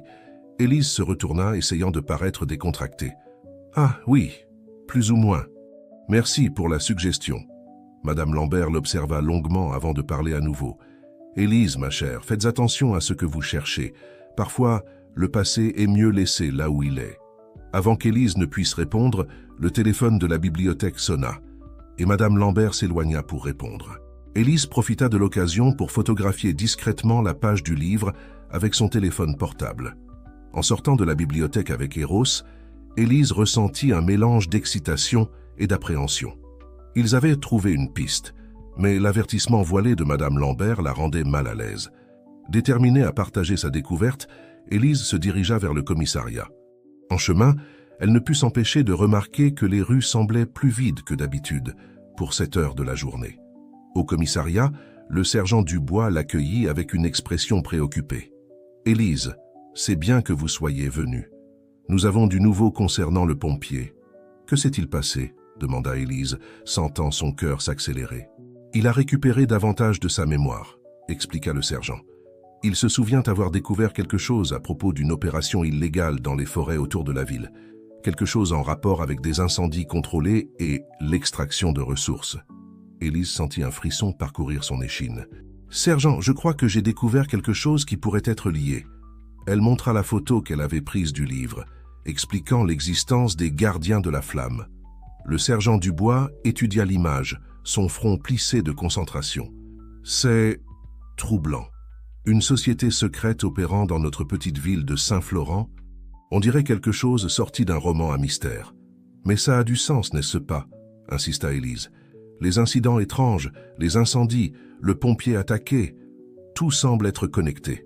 Élise se retourna, essayant de paraître décontractée. « Ah, oui, plus ou moins. Merci pour la suggestion. » Madame Lambert l'observa longuement avant de parler à nouveau. « Élise, ma chère, faites attention à ce que vous cherchez. Parfois, le passé est mieux laissé là où il est. » Avant qu'Élise ne puisse répondre, le téléphone de la bibliothèque sonna, et Madame Lambert s'éloigna pour répondre. Élise profita de l'occasion pour photographier discrètement la page du livre avec son téléphone portable. En sortant de la bibliothèque avec Eros, Élise ressentit un mélange d'excitation et d'appréhension. Ils avaient trouvé une piste, mais l'avertissement voilé de Madame Lambert la rendait mal à l'aise. Déterminée à partager sa découverte, Élise se dirigea vers le commissariat. En chemin, elle ne put s'empêcher de remarquer que les rues semblaient plus vides que d'habitude pour cette heure de la journée. Au commissariat, le sergent Dubois l'accueillit avec une expression préoccupée. « Élise, c'est bien que vous soyez venue. Nous avons du nouveau concernant le pompier. »« Que s'est-il passé ?» demanda Élise, sentant son cœur s'accélérer. « Il a récupéré davantage de sa mémoire, » expliqua le sergent. « Il se souvient avoir découvert quelque chose à propos d'une opération illégale dans les forêts autour de la ville. Quelque chose en rapport avec des incendies contrôlés et l'extraction de ressources. » Élise sentit un frisson parcourir son échine. « Sergent, je crois que j'ai découvert quelque chose qui pourrait être lié. » Elle montra la photo qu'elle avait prise du livre, expliquant l'existence des gardiens de la flamme. Le sergent Dubois étudia l'image, son front plissé de concentration. « C'est troublant. Une société secrète opérant dans notre petite ville de Saint-Florent. On dirait quelque chose sorti d'un roman à mystère. Mais ça a du sens, n'est-ce pas ?» insista Élise. « Les incidents étranges, les incendies, le pompier attaqué, tout semble être connecté. »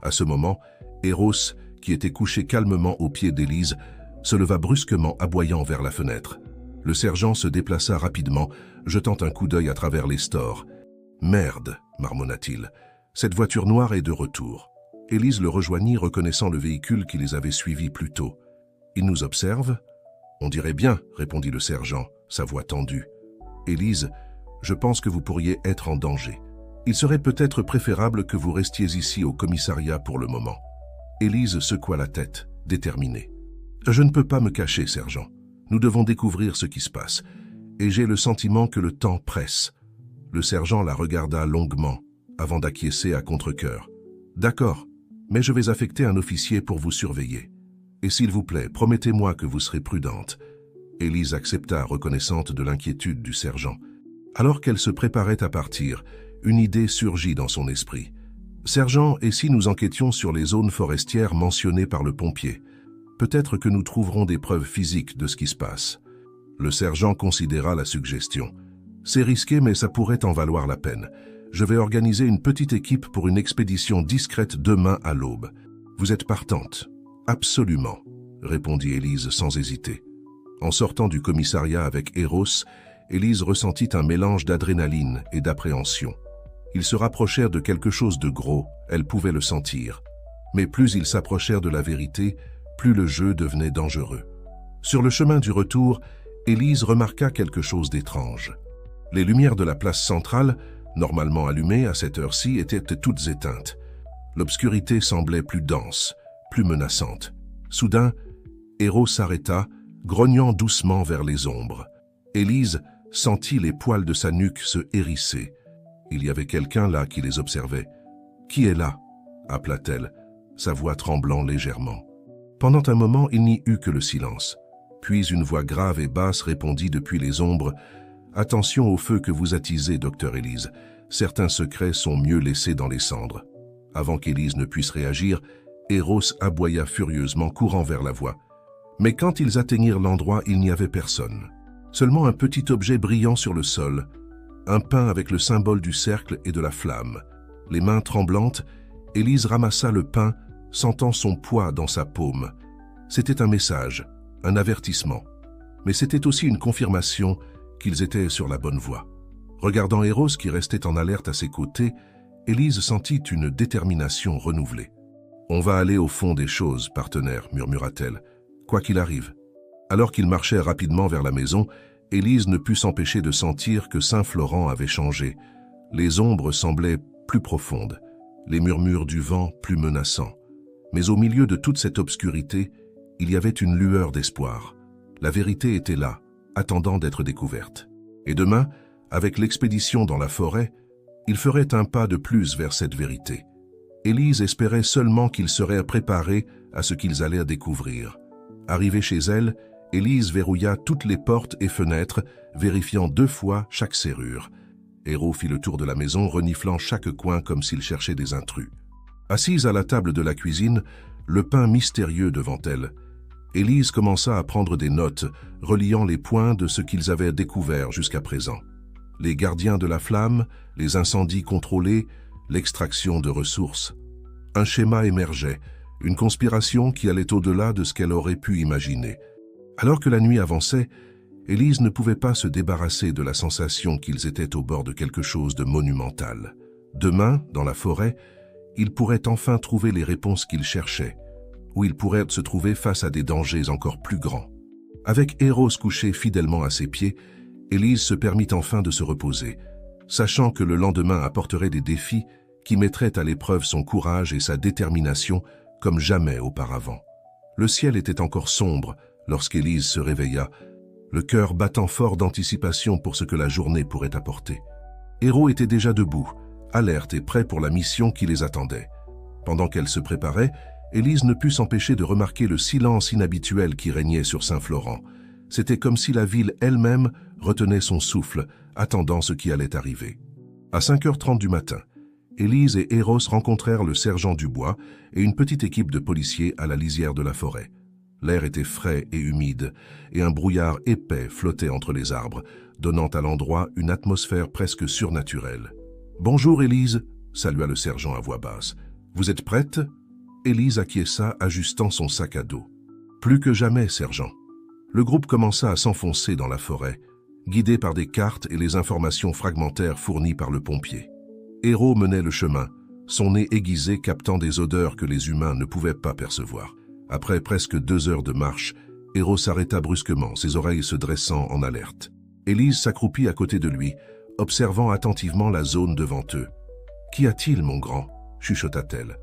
À ce moment, Eros, qui était couché calmement aux pieds d'Élise, se leva brusquement aboyant vers la fenêtre. Le sergent se déplaça rapidement, jetant un coup d'œil à travers les stores. « Merde !» marmonna-t-il. « Cette voiture noire est de retour. » Élise le rejoignit, reconnaissant le véhicule qui les avait suivis plus tôt. « Il nous observe ?»« On dirait bien, » répondit le sergent, sa voix tendue. « Élise, je pense que vous pourriez être en danger. Il serait peut-être préférable que vous restiez ici au commissariat pour le moment. » Élise secoua la tête, déterminée. « Je ne peux pas me cacher, sergent. Nous devons découvrir ce qui se passe. Et j'ai le sentiment que le temps presse. » Le sergent la regarda longuement, avant d'acquiescer à contre-cœur. « D'accord, mais je vais affecter un officier pour vous surveiller. Et s'il vous plaît, promettez-moi que vous serez prudente. Élise accepta, reconnaissante de l'inquiétude du sergent. Alors qu'elle se préparait à partir, une idée surgit dans son esprit. « Sergent, et si nous enquêtions sur les zones forestières mentionnées par le pompier? Peut-être que nous trouverons des preuves physiques de ce qui se passe. » Le sergent considéra la suggestion. « C'est risqué, mais ça pourrait en valoir la peine. Je vais organiser une petite équipe pour une expédition discrète demain à l'aube. Vous êtes partante? » « Absolument, » répondit Élise sans hésiter. En sortant du commissariat avec Eros, Élise ressentit un mélange d'adrénaline et d'appréhension. Ils se rapprochèrent de quelque chose de gros, elle pouvait le sentir. Mais plus ils s'approchèrent de la vérité, plus le jeu devenait dangereux. Sur le chemin du retour, Élise remarqua quelque chose d'étrange. Les lumières de la place centrale, normalement allumées à cette heure-ci, étaient toutes éteintes. L'obscurité semblait plus dense, plus menaçante. Soudain, Eros s'arrêta, grognant doucement vers les ombres. Élise sentit les poils de sa nuque se hérisser. Il y avait quelqu'un là qui les observait. « Qui est là ?» appela-t-elle, sa voix tremblant légèrement. Pendant un moment, il n'y eut que le silence. Puis une voix grave et basse répondit depuis les ombres « Attention au feu que vous attisez, docteur Élise. Certains secrets sont mieux laissés dans les cendres. » Avant qu'Élise ne puisse réagir, Eros aboya furieusement, courant vers la voix. Mais quand ils atteignirent l'endroit, il n'y avait personne. Seulement un petit objet brillant sur le sol, un pain avec le symbole du cercle et de la flamme. Les mains tremblantes, Élise ramassa le pain, sentant son poids dans sa paume. C'était un message, un avertissement. Mais c'était aussi une confirmation qu'ils étaient sur la bonne voie. Regardant Eros qui restait en alerte à ses côtés, Élise sentit une détermination renouvelée. « On va aller au fond des choses, partenaire, » murmura-t-elle, « quoi qu'il arrive. » Alors qu'ils marchaient rapidement vers la maison, Élise ne put s'empêcher de sentir que Saint-Florent avait changé. Les ombres semblaient plus profondes, les murmures du vent plus menaçants. Mais au milieu de toute cette obscurité, il y avait une lueur d'espoir. La vérité était là, attendant d'être découverte. Et demain, avec l'expédition dans la forêt, il ferait un pas de plus vers cette vérité. Élise espérait seulement qu'ils seraient préparés à ce qu'ils allaient découvrir. Arrivée chez elle, Élise verrouilla toutes les portes et fenêtres, vérifiant 2 fois chaque serrure. Héro fit le tour de la maison, reniflant chaque coin comme s'il cherchait des intrus. Assise à la table de la cuisine, le pain mystérieux devant elle, Élise commença à prendre des notes, reliant les points de ce qu'ils avaient découvert jusqu'à présent. Les gardiens de la flamme, les incendies contrôlés, l'extraction de ressources. Un schéma émergeait, une conspiration qui allait au-delà de ce qu'elle aurait pu imaginer. Alors que la nuit avançait, Élise ne pouvait pas se débarrasser de la sensation qu'ils étaient au bord de quelque chose de monumental. Demain, dans la forêt, ils pourraient enfin trouver les réponses qu'ils cherchaient, ou ils pourraient se trouver face à des dangers encore plus grands. Avec Eros couché fidèlement à ses pieds, Élise se permit enfin de se reposer, sachant que le lendemain apporterait des défis qui mettraient à l'épreuve son courage et sa détermination comme jamais auparavant. Le ciel était encore sombre lorsqu'Élise se réveilla, le cœur battant fort d'anticipation pour ce que la journée pourrait apporter. Héro était déjà debout, alerte et prêt pour la mission qui les attendait. Pendant qu'elle se préparait, Élise ne put s'empêcher de remarquer le silence inhabituel qui régnait sur Saint-Florent. C'était comme si la ville elle-même retenait son souffle, attendant ce qui allait arriver. À 5h30 du matin, Élise et Eros rencontrèrent le sergent Dubois et une petite équipe de policiers à la lisière de la forêt. L'air était frais et humide, et un brouillard épais flottait entre les arbres, donnant à l'endroit une atmosphère presque surnaturelle. « Bonjour, Élise » salua le sergent à voix basse. « Vous êtes prête ?» Élise acquiesça, ajustant son sac à dos. « Plus que jamais, sergent. » Le groupe commença à s'enfoncer dans la forêt, guidé par des cartes et les informations fragmentaires fournies par le pompier. Héro menait le chemin, son nez aiguisé captant des odeurs que les humains ne pouvaient pas percevoir. Après presque 2 heures de marche, Héro s'arrêta brusquement, ses oreilles se dressant en alerte. Élise s'accroupit à côté de lui, observant attentivement la zone devant eux. « Qu'y a-t-il, mon grand ?» chuchota-t-elle.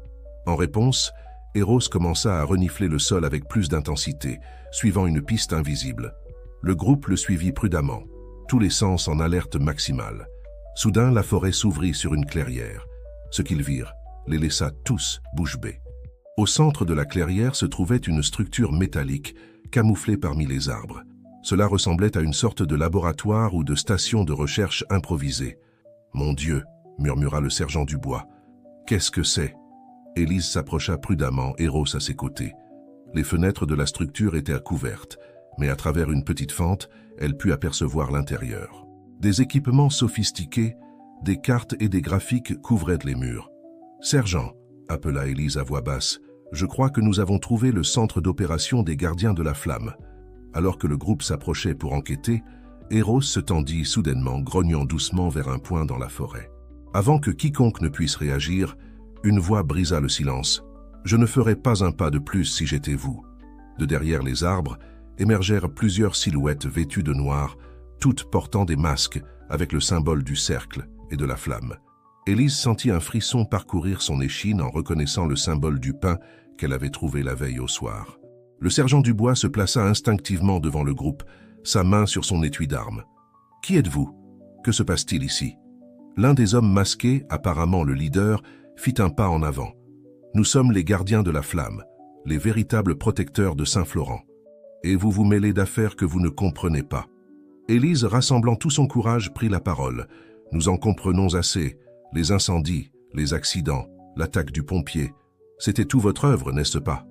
En réponse, Eros commença à renifler le sol avec plus d'intensité, suivant une piste invisible. Le groupe le suivit prudemment, tous les sens en alerte maximale. Soudain, la forêt s'ouvrit sur une clairière. Ce qu'ils virent les laissa tous bouche bée. Au centre de la clairière se trouvait une structure métallique, camouflée parmi les arbres. Cela ressemblait à une sorte de laboratoire ou de station de recherche improvisée. « Mon Dieu !» murmura le sergent Dubois. « Qu'est-ce que c'est ?» Élise s'approcha prudemment, Eros à ses côtés. Les fenêtres de la structure étaient couvertes, mais à travers une petite fente, elle put apercevoir l'intérieur. Des équipements sophistiqués, des cartes et des graphiques couvraient les murs. « Sergent !» appela Élise à voix basse. « Je crois que nous avons trouvé le centre d'opération des gardiens de la flamme. » Alors que le groupe s'approchait pour enquêter, Eros se tendit soudainement, grognant doucement vers un point dans la forêt. Avant que quiconque ne puisse réagir, une voix brisa le silence. « Je ne ferais pas un pas de plus si j'étais vous. » De derrière les arbres émergèrent plusieurs silhouettes vêtues de noir, toutes portant des masques avec le symbole du cercle et de la flamme. Élise sentit un frisson parcourir son échine en reconnaissant le symbole du pain qu'elle avait trouvé la veille au soir. Le sergent Dubois se plaça instinctivement devant le groupe, sa main sur son étui d'armes. « Qui êtes-vous? Que se passe-t-il ici ?» L'un des hommes masqués, apparemment le leader, fit un pas en avant. « Nous sommes les gardiens de la flamme, les véritables protecteurs de Saint-Florent. Et vous vous mêlez d'affaires que vous ne comprenez pas. » Élise, rassemblant tout son courage, prit la parole. « Nous en comprenons assez. Les incendies, les accidents, l'attaque du pompier. C'était tout votre œuvre, n'est-ce pas ?»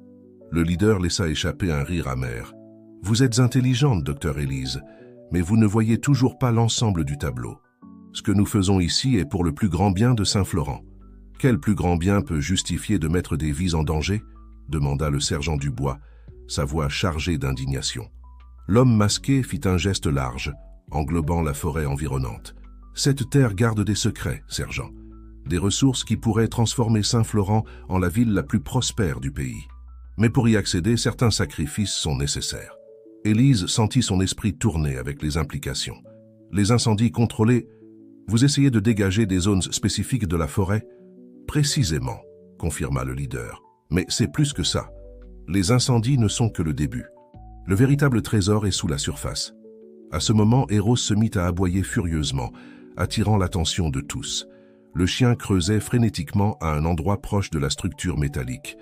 Le leader laissa échapper un rire amer. « Vous êtes intelligente, docteur Élise, mais vous ne voyez toujours pas l'ensemble du tableau. Ce que nous faisons ici est pour le plus grand bien de Saint-Florent. » « Quel plus grand bien peut justifier de mettre des vies en danger ?» demanda le sergent Dubois, sa voix chargée d'indignation. L'homme masqué fit un geste large, englobant la forêt environnante. « Cette terre garde des secrets, sergent. Des ressources qui pourraient transformer Saint-Florent en la ville la plus prospère du pays. Mais pour y accéder, certains sacrifices sont nécessaires. » Élise sentit son esprit tourner avec les implications. « Les incendies contrôlés, vous essayez de dégager des zones spécifiques de la forêt ?» « Précisément, » confirma le leader. « Mais c'est plus que ça. Les incendies ne sont que le début. Le véritable trésor est sous la surface. » À ce moment, Eros se mit à aboyer furieusement, attirant l'attention de tous. Le chien creusait frénétiquement à un endroit proche de la structure métallique.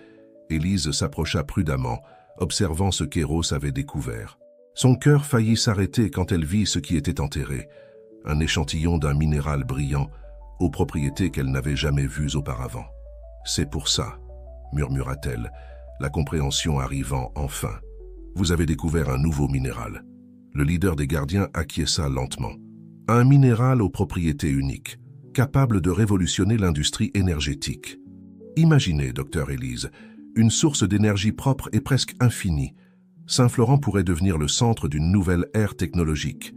Élise s'approcha prudemment, observant ce qu'Eros avait découvert. Son cœur faillit s'arrêter quand elle vit ce qui était enterré, un échantillon d'un minéral brillant, aux propriétés qu'elle n'avait jamais vues auparavant. « C'est pour ça, » murmura-t-elle, la compréhension arrivant enfin. « Vous avez découvert un nouveau minéral. » Le leader des gardiens acquiesça lentement. « Un minéral aux propriétés uniques, capable de révolutionner l'industrie énergétique. Imaginez, docteur Élise, une source d'énergie propre et presque infinie. Saint-Florent pourrait devenir le centre d'une nouvelle ère technologique. »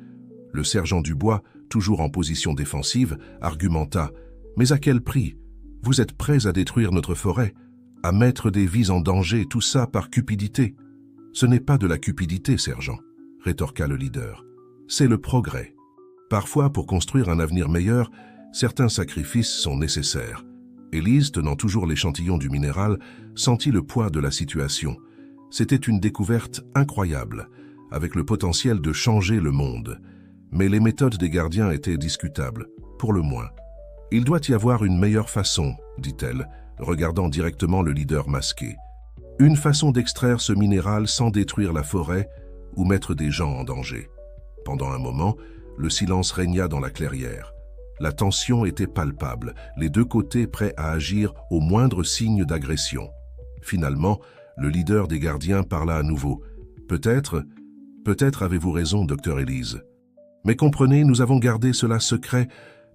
Le sergent Dubois, toujours en position défensive, argumenta. « Mais à quel prix? Vous êtes prêts à détruire notre forêt, à mettre des vies en danger, tout ça par cupidité. » « Ce n'est pas de la cupidité, sergent, » rétorqua le leader. « C'est le progrès. Parfois, pour construire un avenir meilleur, certains sacrifices sont nécessaires. » Élise, tenant toujours l'échantillon du minéral, sentit le poids de la situation. C'était une découverte incroyable, avec le potentiel de changer le monde. Mais les méthodes des gardiens étaient discutables, pour le moins. « Il doit y avoir une meilleure façon, » dit-elle, regardant directement le leader masqué. « Une façon d'extraire ce minéral sans détruire la forêt ou mettre des gens en danger. » Pendant un moment, le silence régna dans la clairière. La tension était palpable, les deux côtés prêts à agir au moindre signe d'agression. Finalement, le leader des gardiens parla à nouveau. « Peut-être avez-vous raison, docteur Élise. Mais comprenez, nous avons gardé cela secret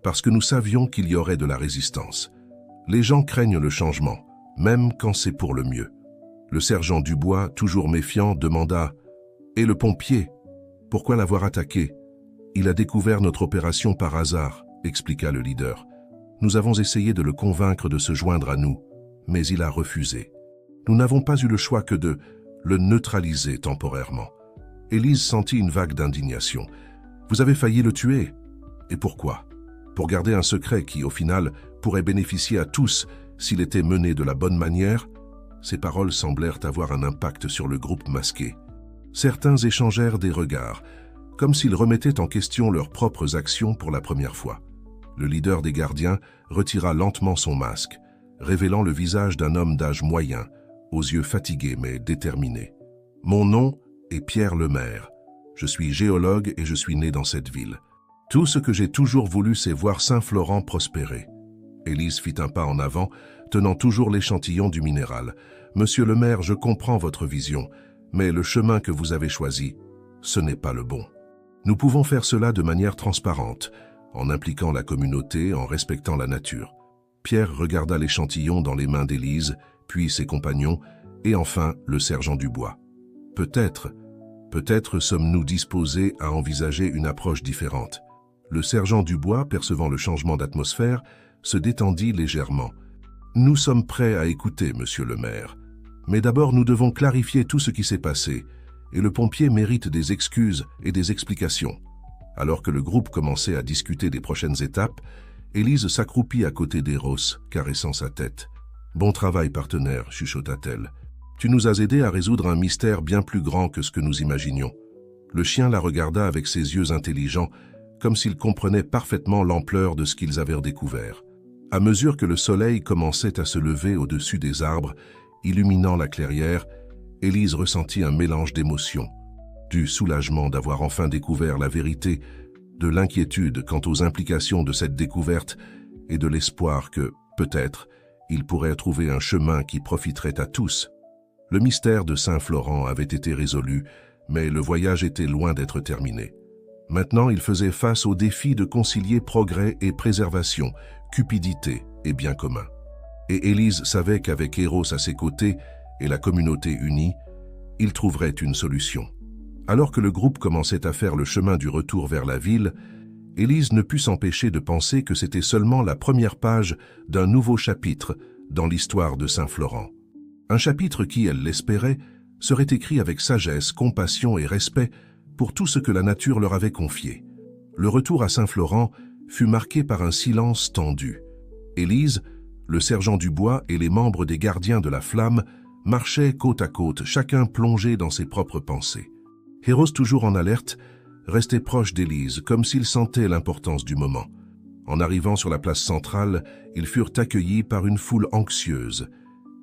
parce que nous savions qu'il y aurait de la résistance. Les gens craignent le changement, même quand c'est pour le mieux. » Le sergent Dubois, toujours méfiant, demanda « Et le pompier? Pourquoi l'avoir attaqué? Il a découvert notre opération par hasard, » expliqua le leader. « Nous avons essayé de le convaincre de se joindre à nous, mais il a refusé. Nous n'avons pas eu le choix que de le neutraliser temporairement. » Élise sentit une vague d'indignation. « Vous avez failli le tuer. Et pourquoi? Pour garder un secret qui, au final, pourrait bénéficier à tous s'il était mené de la bonne manière ?» Ces paroles semblèrent avoir un impact sur le groupe masqué. Certains échangèrent des regards, comme s'ils remettaient en question leurs propres actions pour la première fois. Le leader des gardiens retira lentement son masque, révélant le visage d'un homme d'âge moyen, aux yeux fatigués mais déterminés. « Mon nom est Pierre Lemaire. Je suis géologue et je suis né dans cette ville. Tout ce que j'ai toujours voulu, c'est voir Saint-Florent prospérer. » Élise fit un pas en avant, tenant toujours l'échantillon du minéral. « Monsieur le maire, je comprends votre vision, mais le chemin que vous avez choisi, ce n'est pas le bon. Nous pouvons faire cela de manière transparente, en impliquant la communauté, en respectant la nature. » Pierre regarda l'échantillon dans les mains d'Élise, puis ses compagnons, et enfin le sergent Dubois. « Peut-être sommes-nous disposés à envisager une approche différente. » Le sergent Dubois, percevant le changement d'atmosphère, se détendit légèrement. « Nous sommes prêts à écouter, monsieur le maire. Mais d'abord, nous devons clarifier tout ce qui s'est passé, et le pompier mérite des excuses et des explications. » Alors que le groupe commençait à discuter des prochaines étapes, Élise s'accroupit à côté d'Eros, caressant sa tête. « Bon travail, partenaire, chuchota-t-elle. Tu nous as aidés à résoudre un mystère bien plus grand que ce que nous imaginions. » Le chien la regarda avec ses yeux intelligents, comme s'il comprenait parfaitement l'ampleur de ce qu'ils avaient découvert. À mesure que le soleil commençait à se lever au-dessus des arbres, illuminant la clairière, Élise ressentit un mélange d'émotions. Du soulagement d'avoir enfin découvert la vérité, de l'inquiétude quant aux implications de cette découverte et de l'espoir que, peut-être, il pourrait trouver un chemin qui profiterait à tous. Le mystère de Saint-Florent avait été résolu, mais le voyage était loin d'être terminé. Maintenant, il faisait face au défi de concilier progrès et préservation, cupidité et bien commun. Et Élise savait qu'avec Eros à ses côtés et la communauté unie, il trouverait une solution. Alors que le groupe commençait à faire le chemin du retour vers la ville, Élise ne put s'empêcher de penser que c'était seulement la première page d'un nouveau chapitre dans l'histoire de Saint-Florent. Un chapitre qui, elle l'espérait, serait écrit avec sagesse, compassion et respect pour tout ce que la nature leur avait confié. Le retour à Saint-Florent fut marqué par un silence tendu. Élise, le sergent Dubois et les membres des gardiens de la flamme marchaient côte à côte, chacun plongé dans ses propres pensées. Eros, toujours en alerte, restait proche d'Élise, comme s'il sentait l'importance du moment. En arrivant sur la place centrale, ils furent accueillis par une foule anxieuse.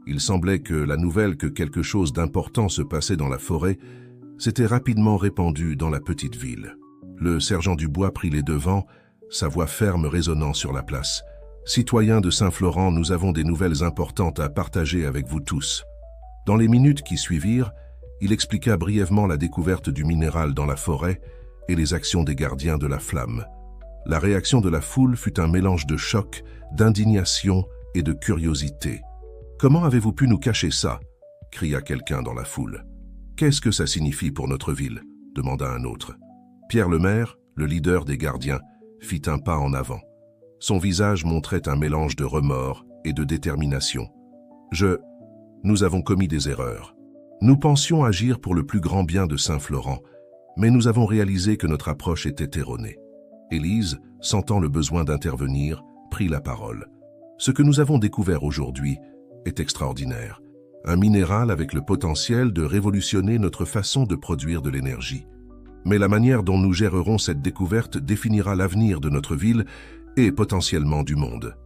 Il semblait que la nouvelle que quelque chose d'important se passait dans la forêt s'était rapidement répandue dans la petite ville. Le sergent Dubois prit les devants, sa voix ferme résonnant sur la place. « Citoyens de Saint-Florent, nous avons des nouvelles importantes à partager avec vous tous. » Dans les minutes qui suivirent, il expliqua brièvement la découverte du minéral dans la forêt et les actions des gardiens de la flamme. La réaction de la foule fut un mélange de choc, d'indignation et de curiosité. « Comment avez-vous pu nous cacher ça ?» cria quelqu'un dans la foule. « Qu'est-ce que ça signifie pour notre ville ?» demanda un autre. Pierre le maire, le leader des gardiens, fit un pas en avant. Son visage montrait un mélange de remords et de détermination. « Nous avons commis des erreurs. Nous pensions agir pour le plus grand bien de Saint-Florent, mais nous avons réalisé que notre approche était erronée. » Élise, sentant le besoin d'intervenir, prit la parole. « Ce que nous avons découvert aujourd'hui est extraordinaire. Un minéral avec le potentiel de révolutionner notre façon de produire de l'énergie. Mais la manière dont nous gérerons cette découverte définira l'avenir de notre ville et potentiellement du monde. »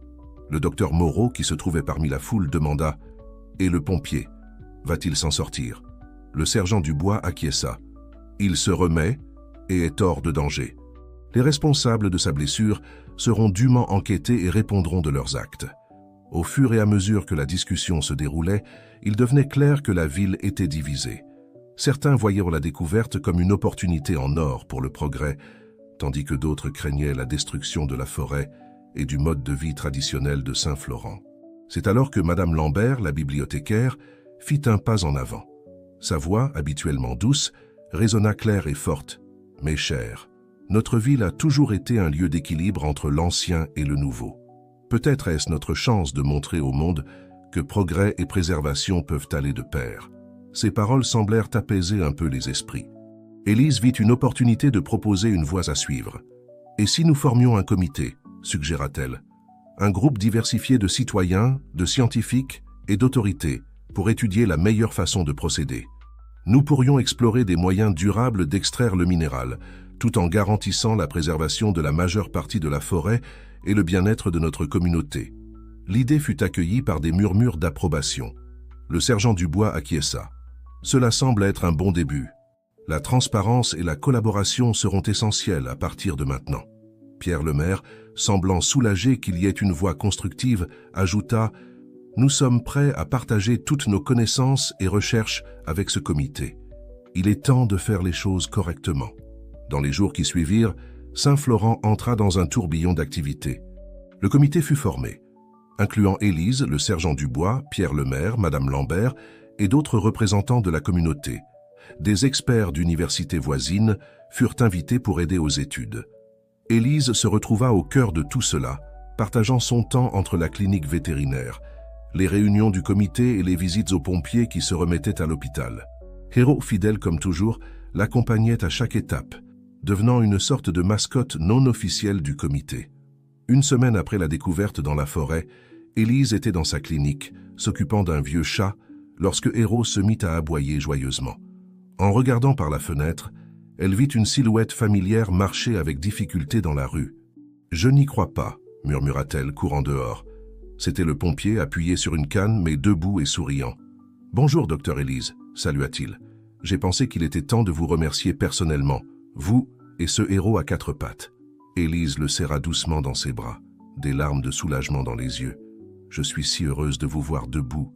Le docteur Moreau, qui se trouvait parmi la foule, demanda « Et le pompier, va-t-il s'en sortir ?» Le sergent Dubois acquiesça. « Il se remet et est hors de danger. Les responsables de sa blessure seront dûment enquêtés et répondront de leurs actes. » Au fur et à mesure que la discussion se déroulait, il devenait clair que la ville était divisée. Certains voyaient la découverte comme une opportunité en or pour le progrès, tandis que d'autres craignaient la destruction de la forêt et du mode de vie traditionnel de Saint-Florent. C'est alors que Madame Lambert, la bibliothécaire, fit un pas en avant. Sa voix, habituellement douce, résonna claire et forte. « Mes chers, notre ville a toujours été un lieu d'équilibre entre l'ancien et le nouveau. Peut-être est-ce notre chance de montrer au monde que progrès et préservation peuvent aller de pair. » Ces paroles semblèrent apaiser un peu les esprits. Élise vit une opportunité de proposer une voie à suivre. « Et si nous formions un comité ?» suggéra-t-elle. « Un groupe diversifié de citoyens, de scientifiques et d'autorités pour étudier la meilleure façon de procéder. Nous pourrions explorer des moyens durables d'extraire le minéral, tout en garantissant la préservation de la majeure partie de la forêt et le bien-être de notre communauté. » L'idée fut accueillie par des murmures d'approbation. Le sergent Dubois acquiesça. « Cela semble être un bon début. La transparence et la collaboration seront essentielles à partir de maintenant. Pierre Lemaire, semblant soulagé qu'il y ait une voix constructive, ajouta « Nous sommes prêts à partager toutes nos connaissances et recherches avec ce comité. Il est temps de faire les choses correctement. » Dans les jours qui suivirent, Saint-Florent entra dans un tourbillon d'activités. Le comité fut formé, incluant Élise, le sergent Dubois, Pierre Lemaire, Madame Lambert et d'autres représentants de la communauté. Des experts d'universités voisines furent invités pour aider aux études. Élise se retrouva au cœur de tout cela, partageant son temps entre la clinique vétérinaire, les réunions du comité et les visites aux pompiers qui se remettaient à l'hôpital. Héro, fidèle comme toujours, l'accompagnait à chaque étape, devenant une sorte de mascotte non officielle du comité. Une semaine après la découverte dans la forêt, Élise était dans sa clinique, s'occupant d'un vieux chat, lorsque Héro se mit à aboyer joyeusement. En regardant par la fenêtre, elle vit une silhouette familière marcher avec difficulté dans la rue. « Je n'y crois pas », murmura-t-elle, courant dehors. C'était le pompier appuyé sur une canne, mais debout et souriant. « Bonjour, docteur Élise », salua-t-il. « J'ai pensé qu'il était temps de vous remercier personnellement, vous et ce héros à 4 pattes. » Élise le serra doucement dans ses bras, des larmes de soulagement dans les yeux. « Je suis si heureuse de vous voir debout. »«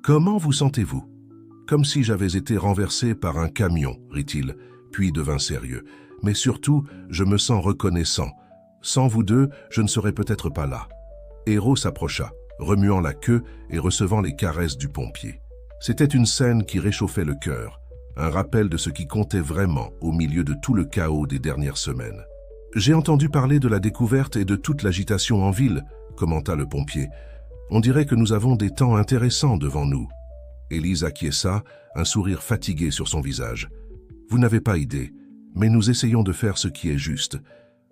Comment vous sentez-vous ?»« Comme si j'avais été renversé par un camion, rit-il, puis devint sérieux. « Mais surtout, je me sens reconnaissant. Sans vous deux, je ne serais peut-être pas là. » Héro s'approcha, remuant la queue et recevant les caresses du pompier. C'était une scène qui réchauffait le cœur, un rappel de ce qui comptait vraiment au milieu de tout le chaos des dernières semaines. « J'ai entendu parler de la découverte et de toute l'agitation en ville, » commenta le pompier. « On dirait que nous avons des temps intéressants devant nous. » Élise acquiesça, un sourire fatigué sur son visage. « Vous n'avez pas idée, mais nous essayons de faire ce qui est juste.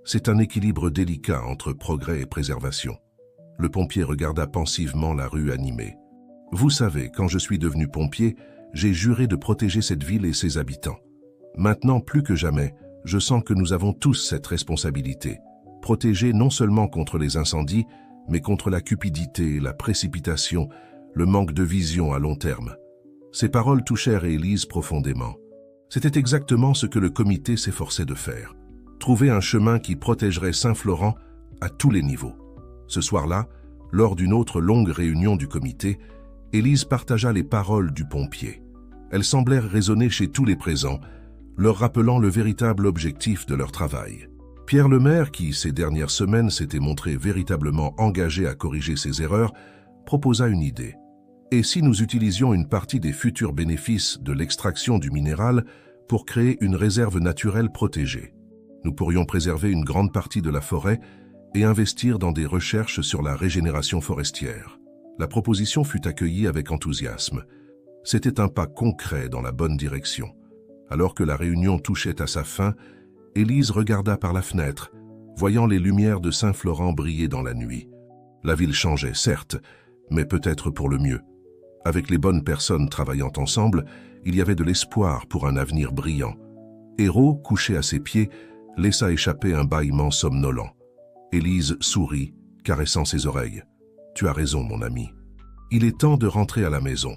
C'est un équilibre délicat entre progrès et préservation. » Le pompier regarda pensivement la rue animée. « Vous savez, quand je suis devenu pompier, j'ai juré de protéger cette ville et ses habitants. Maintenant, plus que jamais, je sens que nous avons tous cette responsabilité. Protéger non seulement contre les incendies, mais contre la cupidité, la précipitation, le manque de vision à long terme. » Ces paroles touchèrent Élise profondément. C'était exactement ce que le comité s'efforçait de faire. Trouver un chemin qui protégerait Saint-Florent à tous les niveaux. Ce soir-là, lors d'une autre longue réunion du comité, Élise partagea les paroles du pompier. Elles semblèrent résonner chez tous les présents, leur rappelant le véritable objectif de leur travail. Pierre Lemaire, qui ces dernières semaines s'était montré véritablement engagé à corriger ses erreurs, proposa une idée. Et si nous utilisions une partie des futurs bénéfices de l'extraction du minéral pour créer une réserve naturelle protégée? Nous pourrions préserver une grande partie de la forêt et investir dans des recherches sur la régénération forestière. La proposition fut accueillie avec enthousiasme. C'était un pas concret dans la bonne direction. Alors que la réunion touchait à sa fin, Élise regarda par la fenêtre, voyant les lumières de Saint-Florent briller dans la nuit. La ville changeait, certes, mais peut-être pour le mieux. Avec les bonnes personnes travaillant ensemble, il y avait de l'espoir pour un avenir brillant. Héro, couché à ses pieds, laissa échapper un bâillement somnolent. Élise sourit, caressant ses oreilles. « Tu as raison, mon ami. Il est temps de rentrer à la maison. »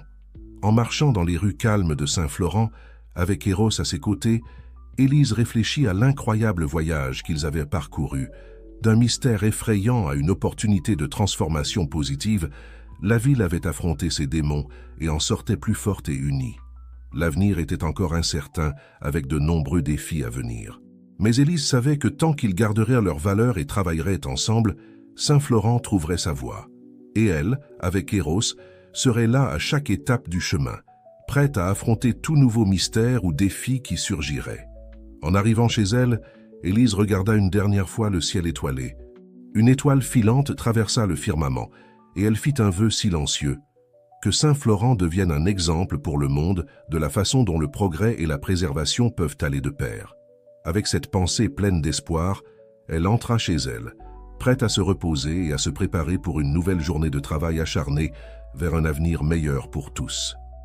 En marchant dans les rues calmes de Saint-Florent, avec Héros à ses côtés, Élise réfléchit à l'incroyable voyage qu'ils avaient parcouru. D'un mystère effrayant à une opportunité de transformation positive, la ville avait affronté ses démons et en sortait plus forte et unie. L'avenir était encore incertain, avec de nombreux défis à venir. Mais Élise savait que tant qu'ils garderaient leurs valeurs et travailleraient ensemble, Saint-Florent trouverait sa voie. Et elle, avec Héros, serait là à chaque étape du chemin, prête à affronter tout nouveau mystère ou défi qui surgirait. En arrivant chez elle, Élise regarda une dernière fois le ciel étoilé. Une étoile filante traversa le firmament, et elle fit un vœu silencieux. Que Saint-Florent devienne un exemple pour le monde de la façon dont le progrès et la préservation peuvent aller de pair. Avec cette pensée pleine d'espoir, elle entra chez elle, prête à se reposer et à se préparer pour une nouvelle journée de travail acharné vers un avenir meilleur pour tous.